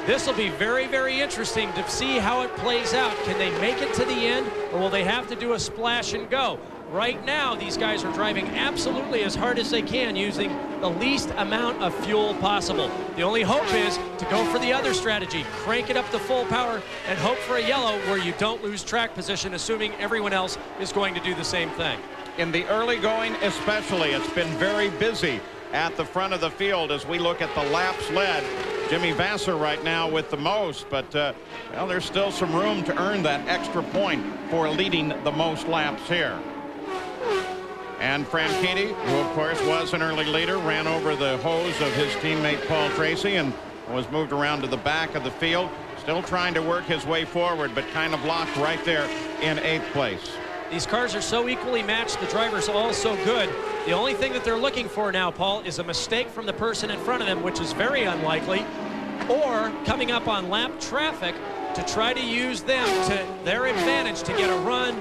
This will be very, very interesting to see how it plays out. Can they make it to the end, or will they have to do a splash and go? Right now, these guys are driving absolutely as hard as they can, using the least amount of fuel possible. The only hope is to go for the other strategy, crank it up to full power and hope for a yellow where you don't lose track position, assuming everyone else is going to do the same thing. In the early going especially, it's been very busy at the front of the field as we look at the laps led. Jimmy Vasser right now with the most, but well, there's still some room to earn that extra point for leading the most laps here. And Franchitti, who of course was an early leader, ran over the hose of his teammate Paul Tracy and was moved around to the back of the field. Still trying to work his way forward, but kind of locked right there in 8th place. These cars are so equally matched, the drivers all so good. The only thing that they're looking for now, Paul, is a mistake from the person in front of them, which is very unlikely, or coming up on lap traffic to try to use them to their advantage to get a run,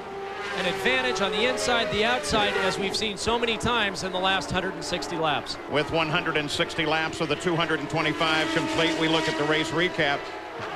an advantage on the inside, the outside, as we've seen so many times in the last 160 laps. With 160 laps of the 225 complete, we look at the race recap.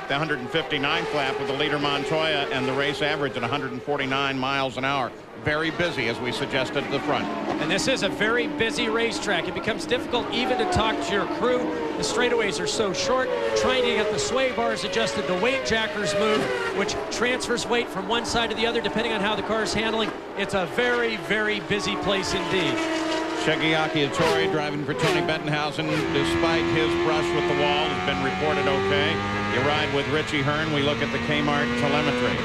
The 159th lap with the leader Montoya and the race average at 149 miles an hour. Very busy, as we suggested at the front. And this is a very busy racetrack. It becomes difficult even to talk to your crew. The straightaways are so short. Trying to get the sway bars adjusted, the weight jackers move, which transfers weight from one side to the other depending on how the car is handling. It's a very, very busy place indeed. Shigeaki Hattori driving for Tony Bettenhausen, despite his brush with the wall, has been reported okay. You ride with Richie Hearn. We look at the Kmart telemetry.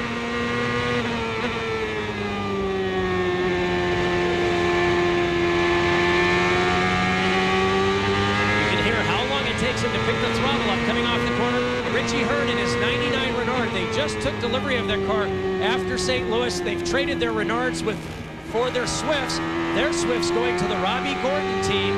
You can hear how long it takes him to pick the throttle up coming off the corner. Richie Hearn in his 99 Renard. They just took delivery of their car after St. Louis. They've traded their Renards for their Swifts. Their Swifts going to the Robbie Gordon team.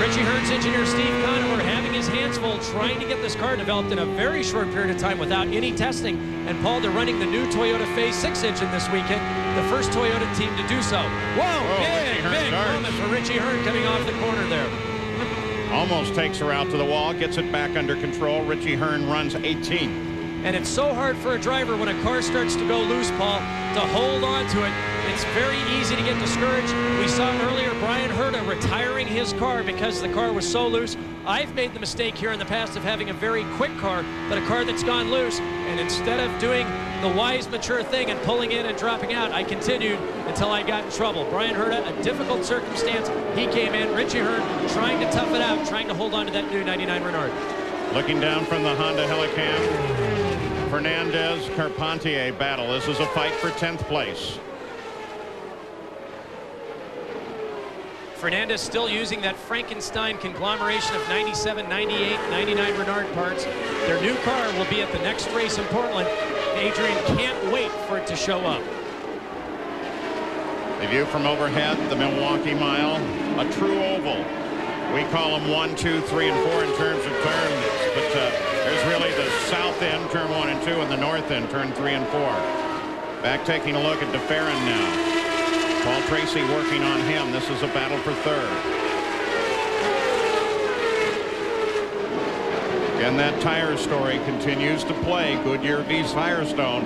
Richie Hearn's engineer Steve Conover having his hands full trying to get this car developed in a very short period of time without any testing. And Paul, they're running the new Toyota Phase 6 engine this weekend, the first Toyota team to do so. Whoa, big moment for Richie Hearn coming off the corner there. Almost takes her out to the wall, gets it back under control. Richie Hearn runs 18. And it's so hard for a driver when a car starts to go loose, Paul, to hold on to it. It's very easy to get discouraged. We saw earlier Brian Herta retiring his car because the car was so loose. I've made the mistake here in the past of having a very quick car, but a car that's gone loose. And instead of doing the wise, mature thing and pulling in and dropping out, I continued until I got in trouble. Brian Herta, a difficult circumstance. He came in. Richie Hearn trying to tough it out, trying to hold on to that new 99 Renard. Looking down from the Honda Helicam, Fernandez-Carpentier battle. This is a fight for 10th place. Fernandez still using that Frankenstein conglomeration of 97, 98, 99 Renard parts. Their new car will be at the next race in Portland. Adrian can't wait for it to show up. The view from overhead, the Milwaukee Mile, a true oval. We call them 1, 2, 3, and 4 in terms of turns, but there's really the south end, turn 1 and 2, and the north end, turn 3 and 4. Back taking a look at DeFerrin now. Paul Tracy working on him. This is a battle for third. And that tire story continues to play. Goodyear v. Firestone.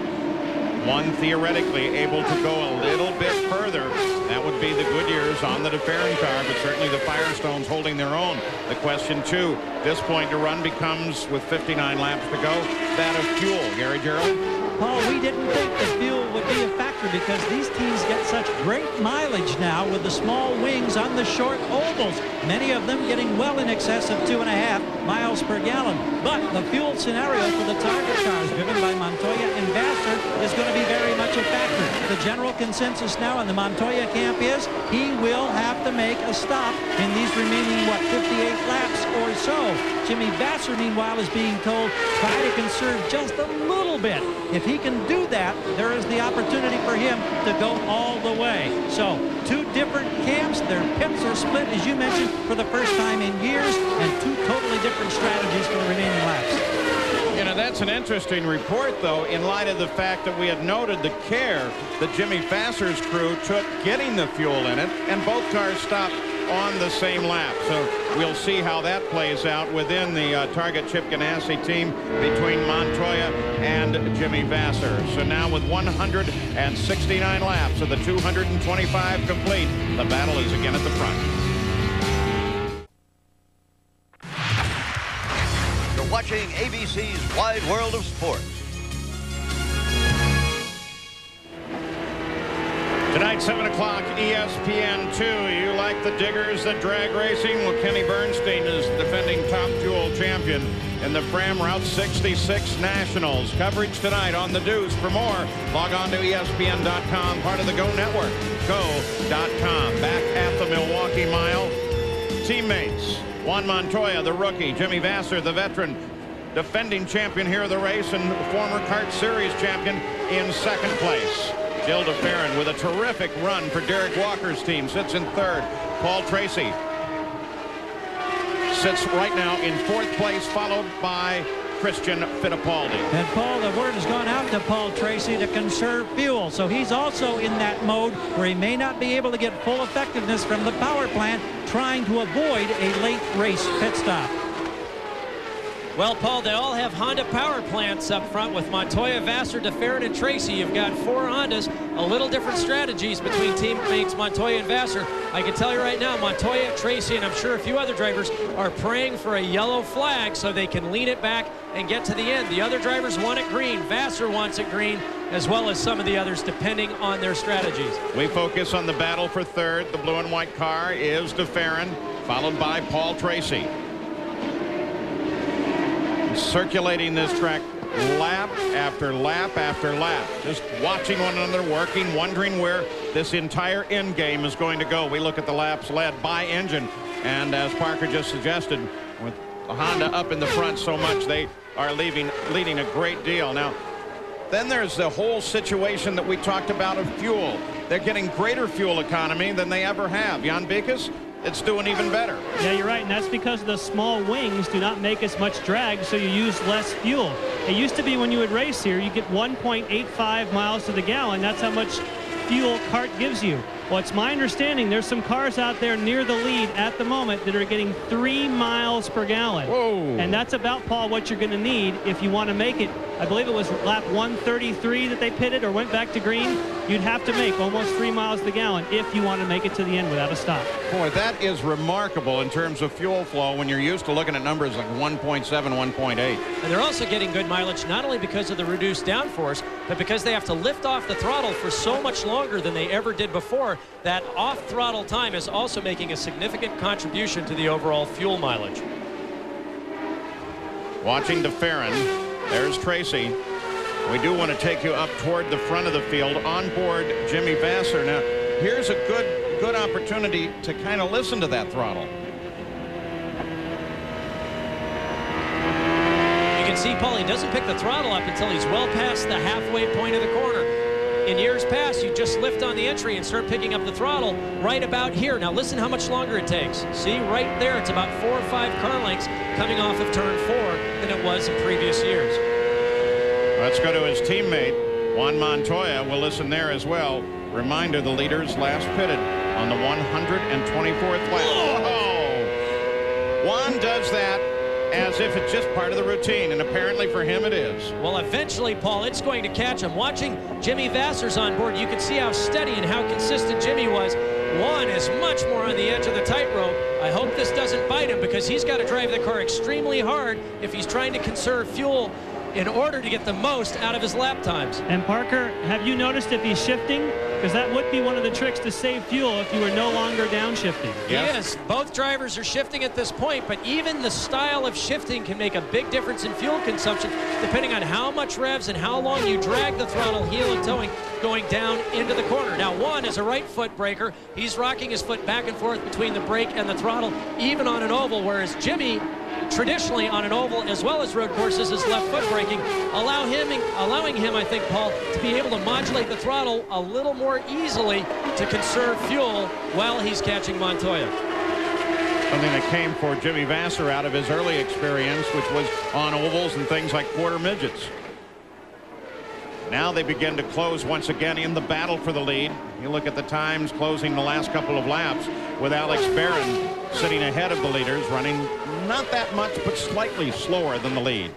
One theoretically able to go a little bit further. That would be the Goodyears on the DeFerrin car, but certainly the Firestones holding their own. The question, too, this point to run becomes, with 59 laps to go, that of fuel. Gary Gerald? Paul, we didn't think the fuel would be a factor because these teams get such great mileage now with the small wings on the short ovals. Many of them getting well in excess of 2.5 miles per gallon. But the fuel scenario for the target cars driven by Montoya and Vasser is going to be very much a factor. The general consensus now in the Montoya camp is he will have to make a stop in these remaining, 58 laps or so. Jimmy Vasser, meanwhile, is being told try to conserve just a little bit. If he can do that, there is the opportunity for him to go all the way. So, two different camps. Their pits are split, as you mentioned, for the first time in years, and two totally different strategies for the remaining laps. You know, that's an interesting report, though, in light of the fact that we had noted the care that Jimmy Vasser's crew took getting the fuel in it, and both cars stopped on the same lap. So we'll see how that plays out within the Target Chip Ganassi team between Montoya and Jimmy Vasser. So now with 169 laps of the 225 complete, the battle is again at the front. You're watching ABC's Wide World of Sports. Tonight, 7 o'clock, ESPN2. You like the diggers, the drag racing? Well, Kenny Bernstein is defending top fuel champion in the Fram Route 66 Nationals. Coverage tonight on The Deuce. For more, log on to ESPN.com, part of the Go Network. Go.com. Back at the Milwaukee Mile. Teammates, Juan Montoya, the rookie. Jimmy Vasser, the veteran, defending champion here of the race and former Kart Series champion in second place. Jill DeFerrin with a terrific run for Derek Walker's team, sits in third. Paul Tracy sits right now in fourth place, followed by Christian Fittipaldi. And Paul, the word has gone out to Paul Tracy to conserve fuel, so he's also in that mode where he may not be able to get full effectiveness from the power plant, trying to avoid a late race pit stop. Well, Paul, they all have Honda power plants up front with Montoya, Vasser, DeFerrin, and Tracy. You've got 4 Hondas, a little different strategies between teammates Montoya and Vasser. I can tell you right now, Montoya, Tracy, and I'm sure a few other drivers are praying for a yellow flag so they can lean it back and get to the end. The other drivers want it green. Vasser wants it green, as well as some of the others, depending on their strategies. We focus on the battle for third. The blue and white car is DeFerrin, followed by Paul Tracy. Circulating this track lap after lap after lap, just watching one another, working, wondering where this entire end game is going to go. We look at the laps led by engine, and as Parker just suggested, with the Honda up in the front so much, they are leading a great deal. Now, then there's the whole situation that we talked about of fuel. They're getting greater fuel economy than they ever have. Jan Beekes, it's doing even better. Yeah, you're right, and that's because the small wings do not make as much drag, so you use less fuel. It used to be when you would race here, you get 1.85 miles to the gallon. That's how much fuel Kart gives you. Well, it's my understanding there's some cars out there near the lead at the moment that are getting 3 miles per gallon. Whoa. And that's about, Paul, what you're going to need if you want to make it. I believe it was lap 133 that they pitted or went back to green. You'd have to make almost 3 miles to the gallon if you want to make it to the end without a stop. Boy, that is remarkable in terms of fuel flow when you're used to looking at numbers like 1.7, 1.8. And they're also getting good mileage not only because of the reduced downforce, but because they have to lift off the throttle for so much longer than they ever did before. That off-throttle time is also making a significant contribution to the overall fuel mileage. Watching DeFerrin, there's Tracy. We do want to take you up toward the front of the field on board Jimmy Vasser. Now, here's a good opportunity to kind of listen to that throttle. You can see, Paul, he doesn't pick the throttle up until he's well past the halfway point of the corner. In years past, you just lift on the entry and start picking up the throttle right about here. Now listen how much longer it takes. See, right there, it's about 4 or 5 car lengths coming off of turn 4 than it was in previous years. Let's go to his teammate, Juan Montoya. We'll listen there as well. Reminder, the leaders last pitted on the 124th lap. Oh! Juan does that as if it's just part of the routine, and apparently for him it is. Well, eventually, Paul, it's going to catch him. Watching Jimmy Vasser's on board, you can see how steady and how consistent Jimmy was. Juan is much more on the edge of the tightrope. I hope this doesn't bite him, because he's got to drive the car extremely hard if he's trying to conserve fuel in order to get the most out of his lap times. And Parker, have you noticed if he's shifting? Because that would be one of the tricks to save fuel if you were no longer downshifting. Yes, both drivers are shifting at this point, but even the style of shifting can make a big difference in fuel consumption depending on how much revs and how long you drag the throttle, heel and towing, going down into the corner. Now, Juan is a right foot braker. He's rocking his foot back and forth between the brake and the throttle, even on an oval, whereas Jimmy, traditionally on an oval as well as road courses, is left foot braking, allowing him, I think, Paul, to be able to modulate the throttle a little more easily to conserve fuel while he's catching Montoya. Something that came for Jimmy Vasser out of his early experience, which was on ovals and things like quarter midgets. Now they begin to close once again in the battle for the lead. You look at the times closing the last couple of laps with Alex Barron sitting ahead of the leaders, running not that much but slightly slower than the lead.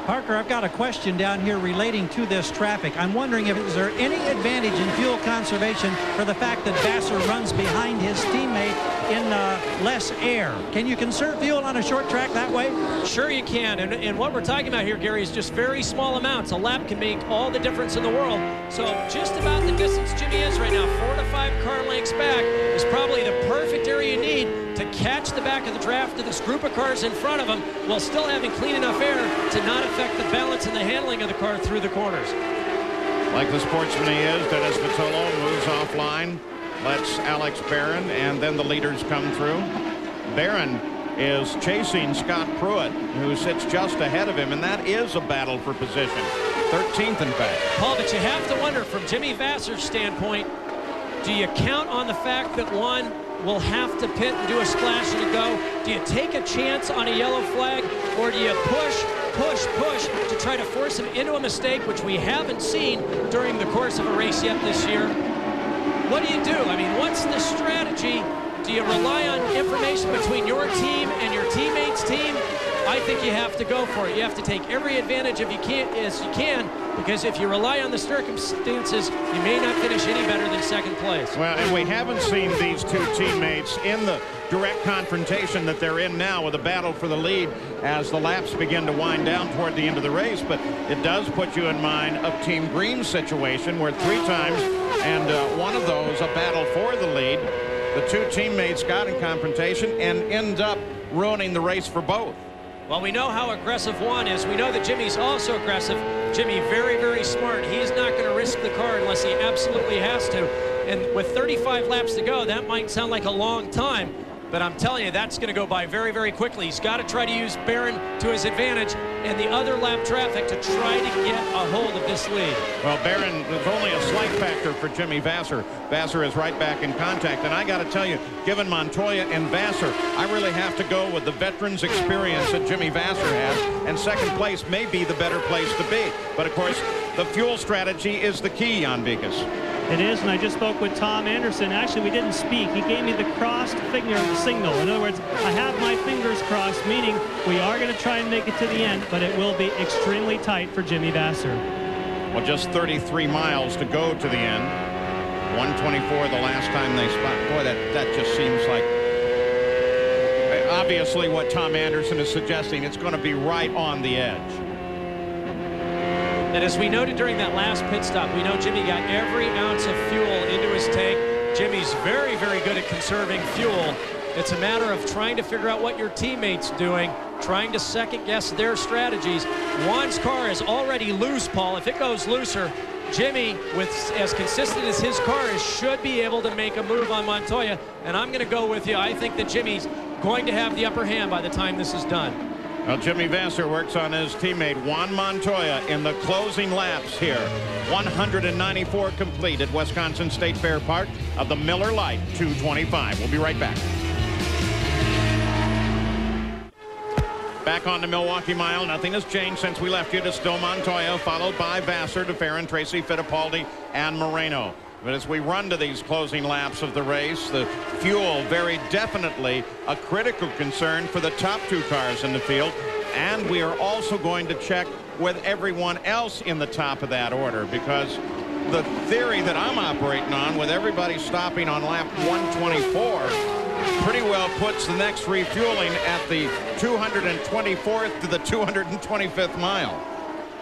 Parker, I've got a question down here relating to this traffic. I'm wondering if is there any advantage in fuel conservation for the fact that Vasser runs behind his teammate in less air? Can you conserve fuel on a short track that way? Sure you can, and what we're talking about here, Gary, is just very small amounts. A lap can make all the difference in the world. So just about the distance Jimmy is right now, 4 to 5 car lengths back, is probably the perfect area you need to catch the back of the draft of this group of cars in front of him while still having clean enough air to not affect the balance and the handling of the car through the corners. Like the sportsman he is, Dennis Vitolo moves offline, lets Alex Barron, and then the leaders come through. Barron is chasing Scott Pruitt, who sits just ahead of him, and that is a battle for position. 13th, in fact. Paul, but you have to wonder, from Jimmy Vasser's standpoint, do you count on the fact that one will have to pit and do a splash and a go? Do you take a chance on a yellow flag, or do you push to try to force him into a mistake, which we haven't seen during the course of a race yet this year? What do you do? I mean, what's the strategy? Do you rely on information between your team and your teammate's team? I think you have to go for it. You have to take every advantage as you can, because if you rely on the circumstances, you may not finish any better than second place. Well, and we haven't seen these two teammates in the direct confrontation that they're in now with a battle for the lead as the laps begin to wind down toward the end of the race. But it does put you in mind of Team Green's situation, where 3 times, and one of those a battle for the lead, the two teammates got in confrontation and end up ruining the race for both. Well, we know how aggressive one is. We know that Jimmy's also aggressive. Jimmy, very, very smart. He's not going to risk the car unless he absolutely has to. And with 35 laps to go, that might sound like a long time, but I'm telling you, that's going to go by very, very quickly. He's got to try to use Barron to his advantage and the other lap traffic to try to get a hold of this lead. Well, Barron is only a slight factor for Jimmy Vasser. Vasser is right back in contact, and I got to tell you, given Montoya and Vasser, I really have to go with the veteran's experience that Jimmy Vasser has, and second place may be the better place to be. But, of course, the fuel strategy is the key, Jan Vikas. It is, and I just spoke with Tom Anderson. Actually, we didn't speak. He gave me the crossed finger signal. In other words, I have my fingers crossed, meaning we are going to try and make it to the end, but it will be extremely tight for Jimmy Vasser. Well, just 33 miles to go to the end. 124 the last time they spot. Boy, that just seems like, obviously what Tom Anderson is suggesting, it's going to be right on the edge. And as we noted during that last pit stop, we know Jimmy got every ounce of fuel into his tank. Jimmy's very, very good at conserving fuel. It's a matter of trying to figure out what your teammate's doing, trying to second guess their strategies. Juan's car is already loose, Paul. If it goes looser, Jimmy, with as consistent as his car is, should be able to make a move on Montoya. And I'm going to go with you. I think that Jimmy's going to have the upper hand by the time this is done. Well, Jimmy Vasser works on his teammate Juan Montoya in the closing laps here. 194 complete at Wisconsin State Fair Park of the Miller Lite 225. We'll be right back. Back on the Milwaukee Mile. Nothing has changed since we left you. To still Montoya, followed by Vasser, DeFerrin, Tracy, Fittipaldi, and Moreno. But as we run to these closing laps of the race, the fuel very definitely a critical concern for the top 2 cars in the field. And we are also going to check with everyone else in the top of that order, because the theory that I'm operating on, with everybody stopping on lap 124, pretty well puts the next refueling at the 224th to the 225th mile.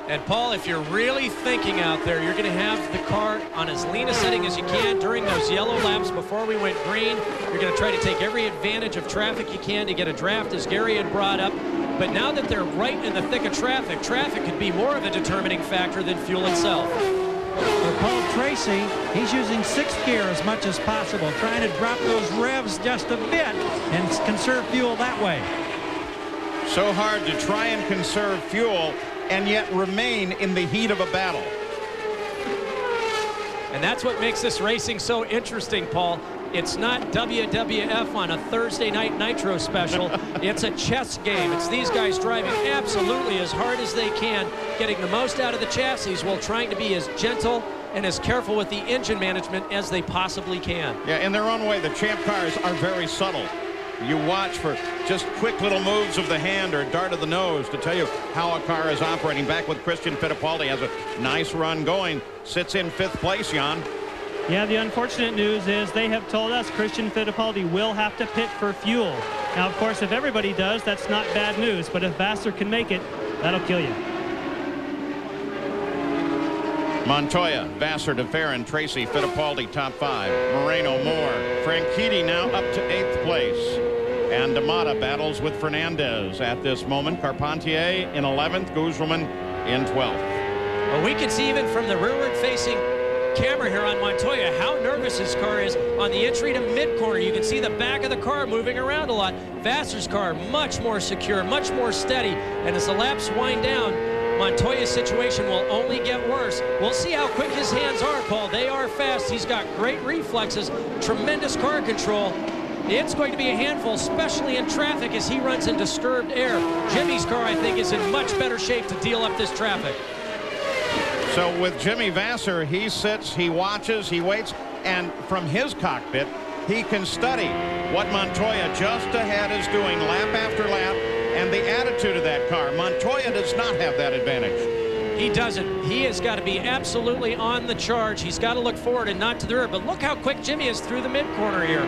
And Paul, if you're really thinking out there, you're going to have the car on as lean a setting as you can during those yellow laps before we went green. You're going to try to take every advantage of traffic you can to get a draft, as Gary had brought up. But now that they're right in the thick of traffic could be more of a determining factor than fuel itself. For Paul Tracy, he's using 6th gear as much as possible, trying to drop those revs just a bit and conserve fuel that way. So hard to try and conserve fuel and yet remain in the heat of a battle. And that's what makes this racing so interesting, Paul. It's not WWF on a Thursday night Nitro special. It's a chess game. It's these guys driving absolutely as hard as they can, getting the most out of the chassis while trying to be as gentle and as careful with the engine management as they possibly can. Yeah, in their own way, the champ cars are very subtle. You watch for just quick little moves of the hand or dart of the nose to tell you how a car is operating. Back with Christian Fittipaldi, has a nice run going, sits in 5th place, Jan. Yeah, the unfortunate news is they have told us Christian Fittipaldi will have to pit for fuel. Now, of course, if everybody does, that's not bad news. But if Vasser can make it, that'll kill you. Montoya, Vasser, DeFerrin, Tracy, Fittipaldi, top 5. Moreno, Moore. Franchitti now up to 8th place. And D'Amata battles with Fernandez at this moment. Carpentier in 11th, Guzman in 12th. Well, we can see even from the rearward-facing camera here on Montoya how nervous his car is on the entry to mid-corner. You can see the back of the car moving around a lot. Vasser's car much more secure, much more steady, and as the laps wind down, Montoya's situation will only get worse. We'll see how quick his hands are, Paul. They are fast. He's got great reflexes, tremendous car control. It's going to be a handful, especially in traffic as he runs in disturbed air. Jimmy's car, I think, is in much better shape to deal up this traffic. So with Jimmy Vasser, he sits, he watches, he waits, and from his cockpit, he can study what Montoya just ahead is doing lap after lap and the attitude of that car. Montoya does not have that advantage. He doesn't. He has got to be absolutely on the charge. He's got to look forward and not to the rear. But look how quick Jimmy is through the mid-corner here.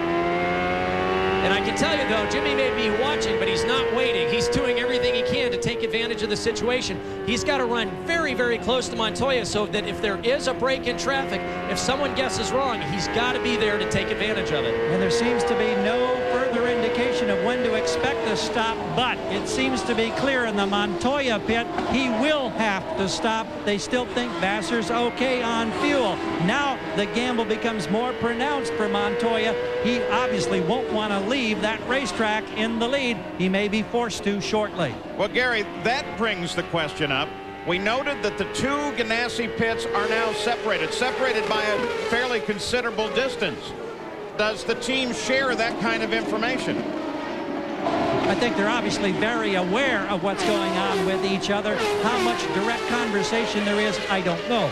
And I can tell you, though, Jimmy may be watching, but he's not waiting. He's doing everything he can to take advantage of the situation. He's got to run very, very close to Montoya so that if there is a break in traffic, if someone guesses wrong, he's got to be there to take advantage of it. And there seems to be no further indication of when to expect the stop, but it seems to be clear in the Montoya pit, he will have to stop. They still think Vasser's okay on fuel. Now the gamble becomes more pronounced for Montoya. He obviously won't want to leave that racetrack in the lead. He may be forced to shortly. Well, Gary, that brings the question up. We noted that the 2 Ganassi pits are now separated by a fairly considerable distance. Does the team share that kind of information? I think they're obviously very aware of what's going on with each other. How much direct conversation there is, I don't know.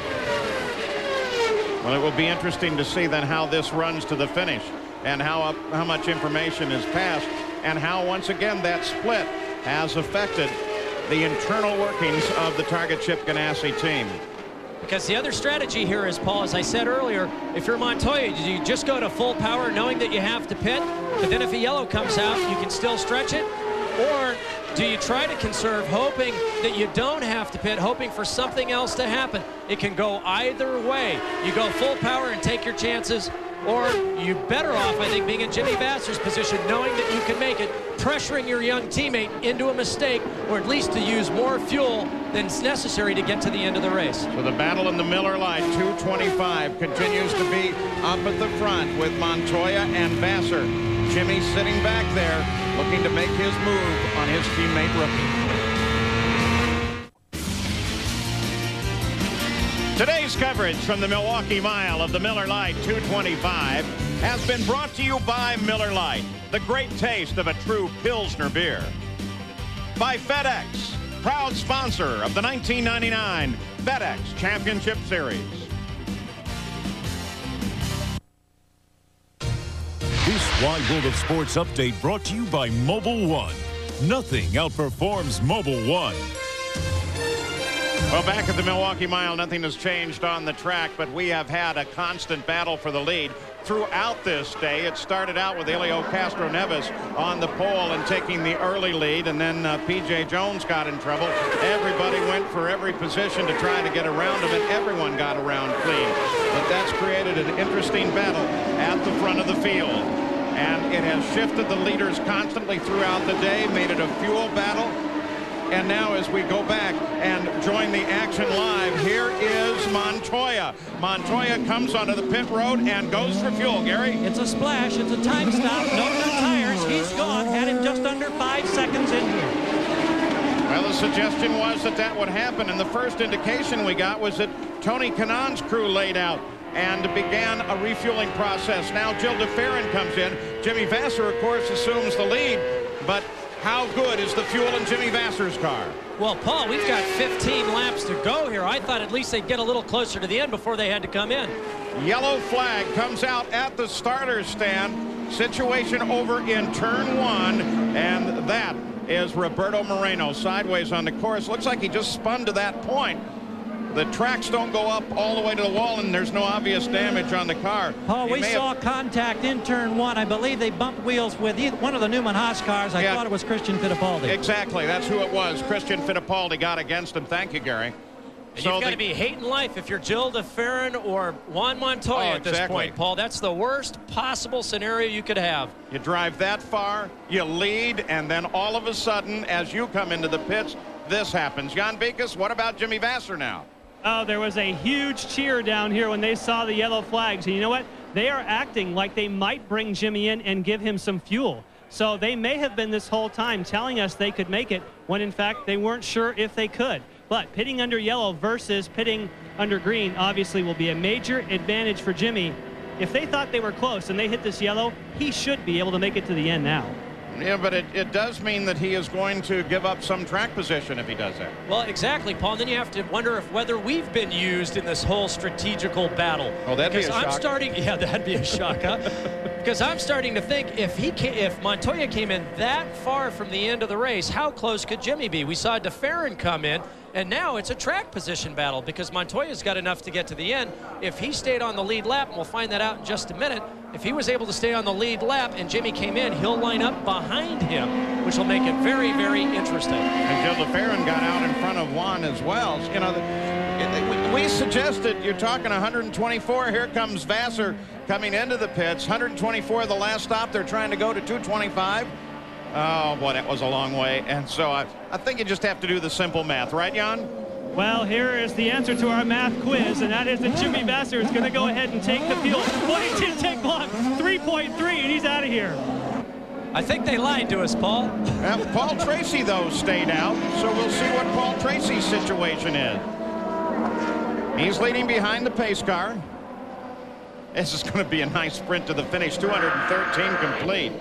Well, it will be interesting to see then how this runs to the finish and how much information is passed and how, once again, that split has affected the internal workings of the Target Chip Ganassi team. Because the other strategy here is, Paul, as I said earlier, if you're Montoya, do you just go to full power knowing that you have to pit, but then if a yellow comes out, you can still stretch it? Or do you try to conserve, hoping that you don't have to pit, hoping for something else to happen? It can go either way. You go full power and take your chances, or you better off, I think, being in Jimmy Vasser's position, knowing that you can make it, pressuring your young teammate into a mistake, or at least to use more fuel than's necessary to get to the end of the race. So the battle in the Miller Lite 225 continues to be up at the front with Montoya and Vasser. Jimmy sitting back there looking to make his move on his teammate Rookie. Today's coverage from the Milwaukee Mile of the Miller Lite 225 has been brought to you by Miller Lite, the great taste of a true Pilsner beer. By FedEx, proud sponsor of the 1999 FedEx Championship Series. This Wide World of Sports update brought to you by Mobile One. Nothing outperforms Mobile One. Well, back at the Milwaukee Mile, nothing has changed on the track, but we have had a constant battle for the lead throughout this day. It started out with Castro-Neves on the pole and taking the early lead, and then P.J. Jones got in trouble. Everybody went for every position to try to get around him, and everyone got around clean. But that's created an interesting battle at the front of the field. And it has shifted the leaders constantly throughout the day, made it a fuel battle. And now as we go back and join the action live, here is Montoya. Montoya comes onto the pit road and goes for fuel, Gary. It's a splash. It's a time stop. No new tires. He's gone. Had him just under 5 seconds in here. Well, the suggestion was that would happen, and the first indication we got was that Tony Kanaan's crew laid out. and began a refueling process. Now Gil DeFerrin comes in. Jimmy Vasser, of course, assumes the lead, but how good is the fuel in Jimmy Vasser's car? Well, Paul, we've got 15 laps to go here. I thought at least they'd get a little closer to the end before they had to come in. Yellow flag comes out at the starter's stand. Situation over in turn 1, and that is Roberto Moreno sideways on the course. Looks like he just spun to that point. The tracks don't go up all the way to the wall, and there's no obvious damage on the car. Paul, we saw contact in turn 1. I believe they bumped wheels with one of the Newman Haas cars. I thought it was Christian Fittipaldi. Exactly. That's who it was. Christian Fittipaldi got against him. Thank you, Gary. So you've got to be hating life if you're Gil DeFerrin or Juan Montoya at this point, Paul. That's the worst possible scenario you could have. You drive that far, you lead, and then all of a sudden, as you come into the pits, this happens. Jan Beekes, what about Jimmy Vasser now? Oh, there was a huge cheer down here when they saw the yellow flags. And you know what? They are acting like they might bring Jimmy in and give him some fuel. So they may have been this whole time telling us they could make it when, in fact, they weren't sure if they could. But pitting under yellow versus pitting under green obviously will be a major advantage for Jimmy. If they thought they were close and they hit this yellow, he should be able to make it to the end now. Yeah, but it does mean that he is going to give up some track position if he does that. Well, exactly, Paul. And then you have to wonder whether we've been used in this whole strategical battle. Oh, that'd be a shock. Yeah, that'd be a shock, huh? Because I'm starting to think if Montoya came in that far from the end of the race, how close could Jimmy be? We saw DeFerrin come in, and now it's a track position battle because Montoya's got enough to get to the end. If he stayed on the lead lap, and we'll find that out in just a minute, if he was able to stay on the lead lap and Jimmy came in, he'll line up behind him, which will make it very, very interesting. And Gil DeFerrin got out in front of Juan as well. You know, we suggested you're talking 124. Here comes Vasser coming into the pits. 124 the last stop. They're trying to go to 225. Oh, boy, that was a long way. And so I think you just have to do the simple math. Right, Jan? Well, here is the answer to our math quiz, and that is that Jimmy Vasser is going to go ahead and take the fuel. Boy, it didn't take long. 3.3, and he's out of here. I think they lied to us, Paul. Paul Tracy, though, stayed out, so we'll see what Paul Tracy's situation is. He's leading behind the pace car. This is going to be a nice sprint to the finish. 213 complete.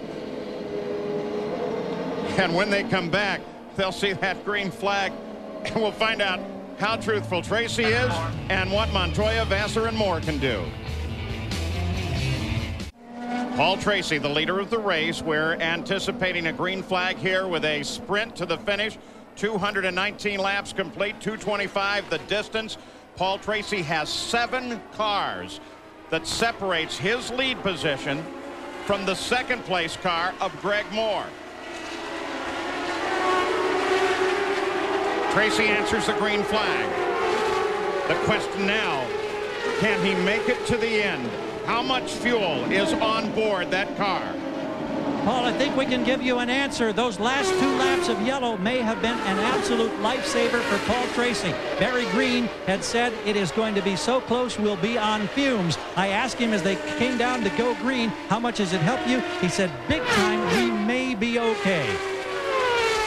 And when they come back, they'll see that green flag, and we'll find out how truthful Tracy is and what Montoya, Vasser, and Moore can do. Paul Tracy, the leader of the race. We're anticipating a green flag here with a sprint to the finish. 219 laps complete, 225 the distance. Paul Tracy has 7 cars that separates his lead position from the second place car of Greg Moore. Tracy answers the green flag. The question now, can he make it to the end? How much fuel is on board that car? Paul, I think we can give you an answer. Those last 2 laps of yellow may have been an absolute lifesaver for Paul Tracy. Barry Green had said it is going to be so close we'll be on fumes. I asked him as they came down to go green, how much does it help you? He said, big time, we may be okay.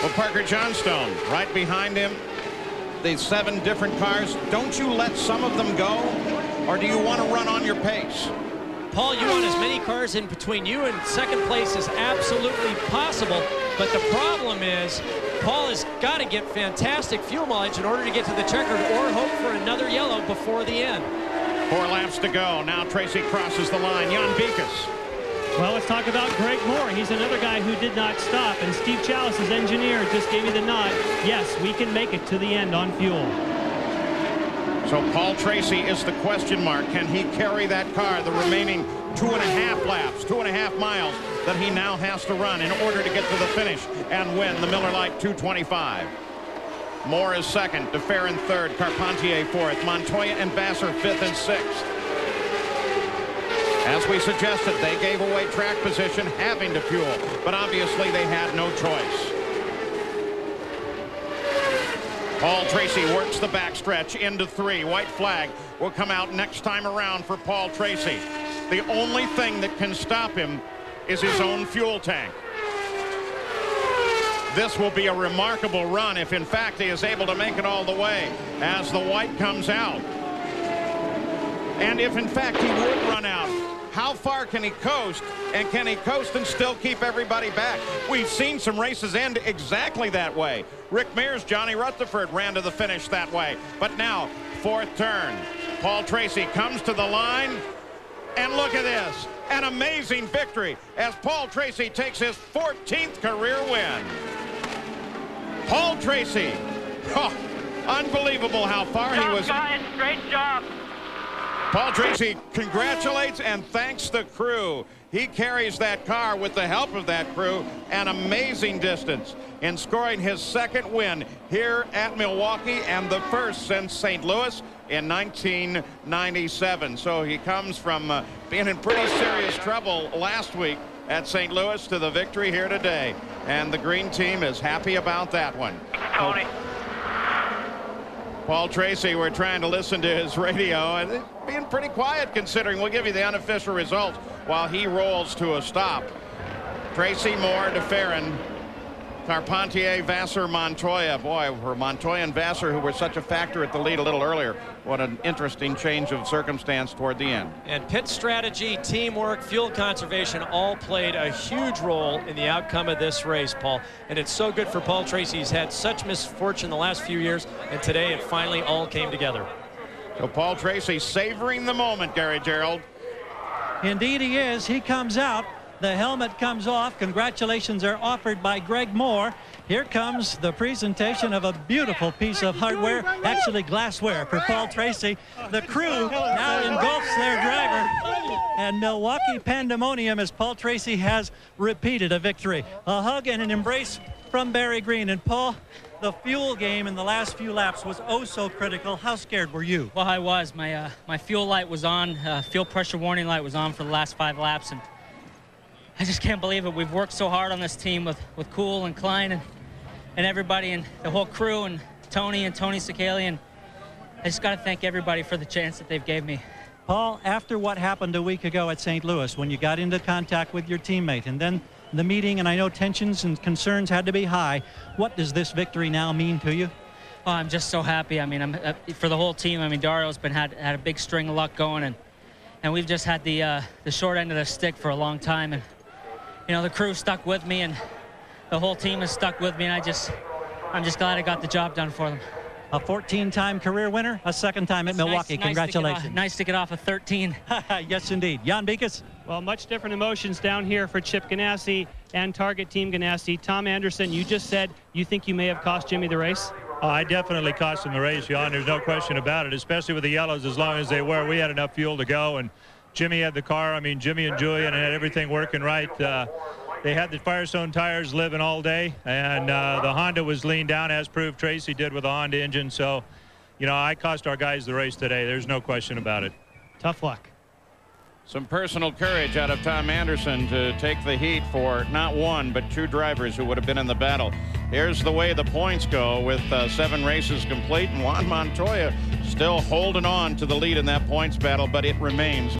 Well, Parker Johnstone right behind him. The 7 different cars. Don't you let some of them go, or do you want to run on your pace? Paul, you want as many cars in between you and second place as absolutely possible. But the problem is, Paul has got to get fantastic fuel mileage in order to get to the checkered or hope for another yellow before the end. 4 laps to go. Now Tracy crosses the line. Jan Beekes. Well, let's talk about Greg Moore. He's another guy who did not stop, and Steve Chalice, his engineer, just gave me the nod. Yes, we can make it to the end on fuel. So Paul Tracy is the question mark. Can he carry that car the remaining 2.5 laps, 2.5 miles that he now has to run in order to get to the finish and win the Miller Lite 225? Moore is second, DeFerrin third, Carpentier fourth, Montoya and Vasser 5th and 6th. As we suggested, they gave away track position having to fuel, but obviously they had no choice. Paul Tracy works the backstretch into 3. White flag will come out next time around for Paul Tracy. The only thing that can stop him is his own fuel tank. This will be a remarkable run if, in fact, he is able to make it all the way as the white comes out. And if, in fact, he would run out, how far can he coast? And can he coast and still keep everybody back? We've seen some races end exactly that way. Rick Mears, Johnny Rutherford ran to the finish that way. But now, fourth turn. Paul Tracy comes to the line. And look at this. An amazing victory as Paul Tracy takes his 14th career win. Paul Tracy. Oh, unbelievable how far he was. Guys, great job. Paul Tracy congratulates and thanks the crew. He carries that car with the help of that crew an amazing distance in scoring his second win here at Milwaukee and the first since St. Louis in 1997. So he comes from being in pretty serious trouble last week at St. Louis to the victory here today. And the green team is happy about that one. Tony. Paul Tracy, we're trying to listen to his radio, and it's being pretty quiet considering. We'll give you the unofficial results while he rolls to a stop. Tracy, Moore, DeFerrin, Carpentier, Vasser, Montoya. Boy, for Montoya and Vasser, who were such a factor at the lead a little earlier, what an interesting change of circumstance toward the end. And pit strategy, teamwork, fuel conservation all played a huge role in the outcome of this race, Paul. And it's so good for Paul Tracy. He's had such misfortune the last few years, and today it finally all came together. So Paul Tracy savoring the moment, Gary Gerald. Indeed he is. He comes out. The helmet comes off. Congratulations are offered by Greg Moore. Here comes the presentation of a beautiful piece of hardware, actually glassware, for Paul Tracy. The crew now engulfs their driver, and Milwaukee pandemonium as Paul Tracy has repeated a victory. A hug and an embrace from Barry Green. And Paul, the fuel game in the last few laps was oh so critical. How scared were you? Well, I was. My fuel light was on. Fuel pressure warning light was on for the last 5 laps, and I just can't believe it. We've worked so hard on this team with Cool and Klein and everybody and the whole crew and Tony Sakali, and I just got to thank everybody for the chance that they've gave me. Paul, after what happened a week ago at St. Louis when you got into contact with your teammate and then the meeting, and I know tensions and concerns had to be high, what does this victory now mean to you? Oh, I'm just so happy. I mean, for the whole team. I mean, Dario's had a big string of luck going, and we've just had the short end of the stick for a long time, and you know, the crew stuck with me and the whole team is stuck with me, and I'm just glad I got the job done for them. A 14-time career winner, a second time at Milwaukee. Congratulations. Nice to get off of 13. Yes, indeed. Jan Beekes. Well, much different emotions down here for Chip Ganassi and Target Team Ganassi. Tom Anderson, you just said you think you may have cost Jimmy the race. Oh, I definitely cost him the race, Jan. There's no question about it, especially with the yellows as long as they were. We had enough fuel to go, and Jimmy had the car. I mean, Jimmy and Julian had everything working right. They had the Firestone tires living all day, and the Honda was leaned down, as proved Tracy did with the Honda engine. So, you know, I cost our guys the race today. There's no question about it. Tough luck. Some personal courage out of Tom Anderson to take the heat for not one, but 2 drivers who would have been in the battle. Here's the way the points go with 7 races complete, and Juan Montoya still holding on to the lead in that points battle, but it remains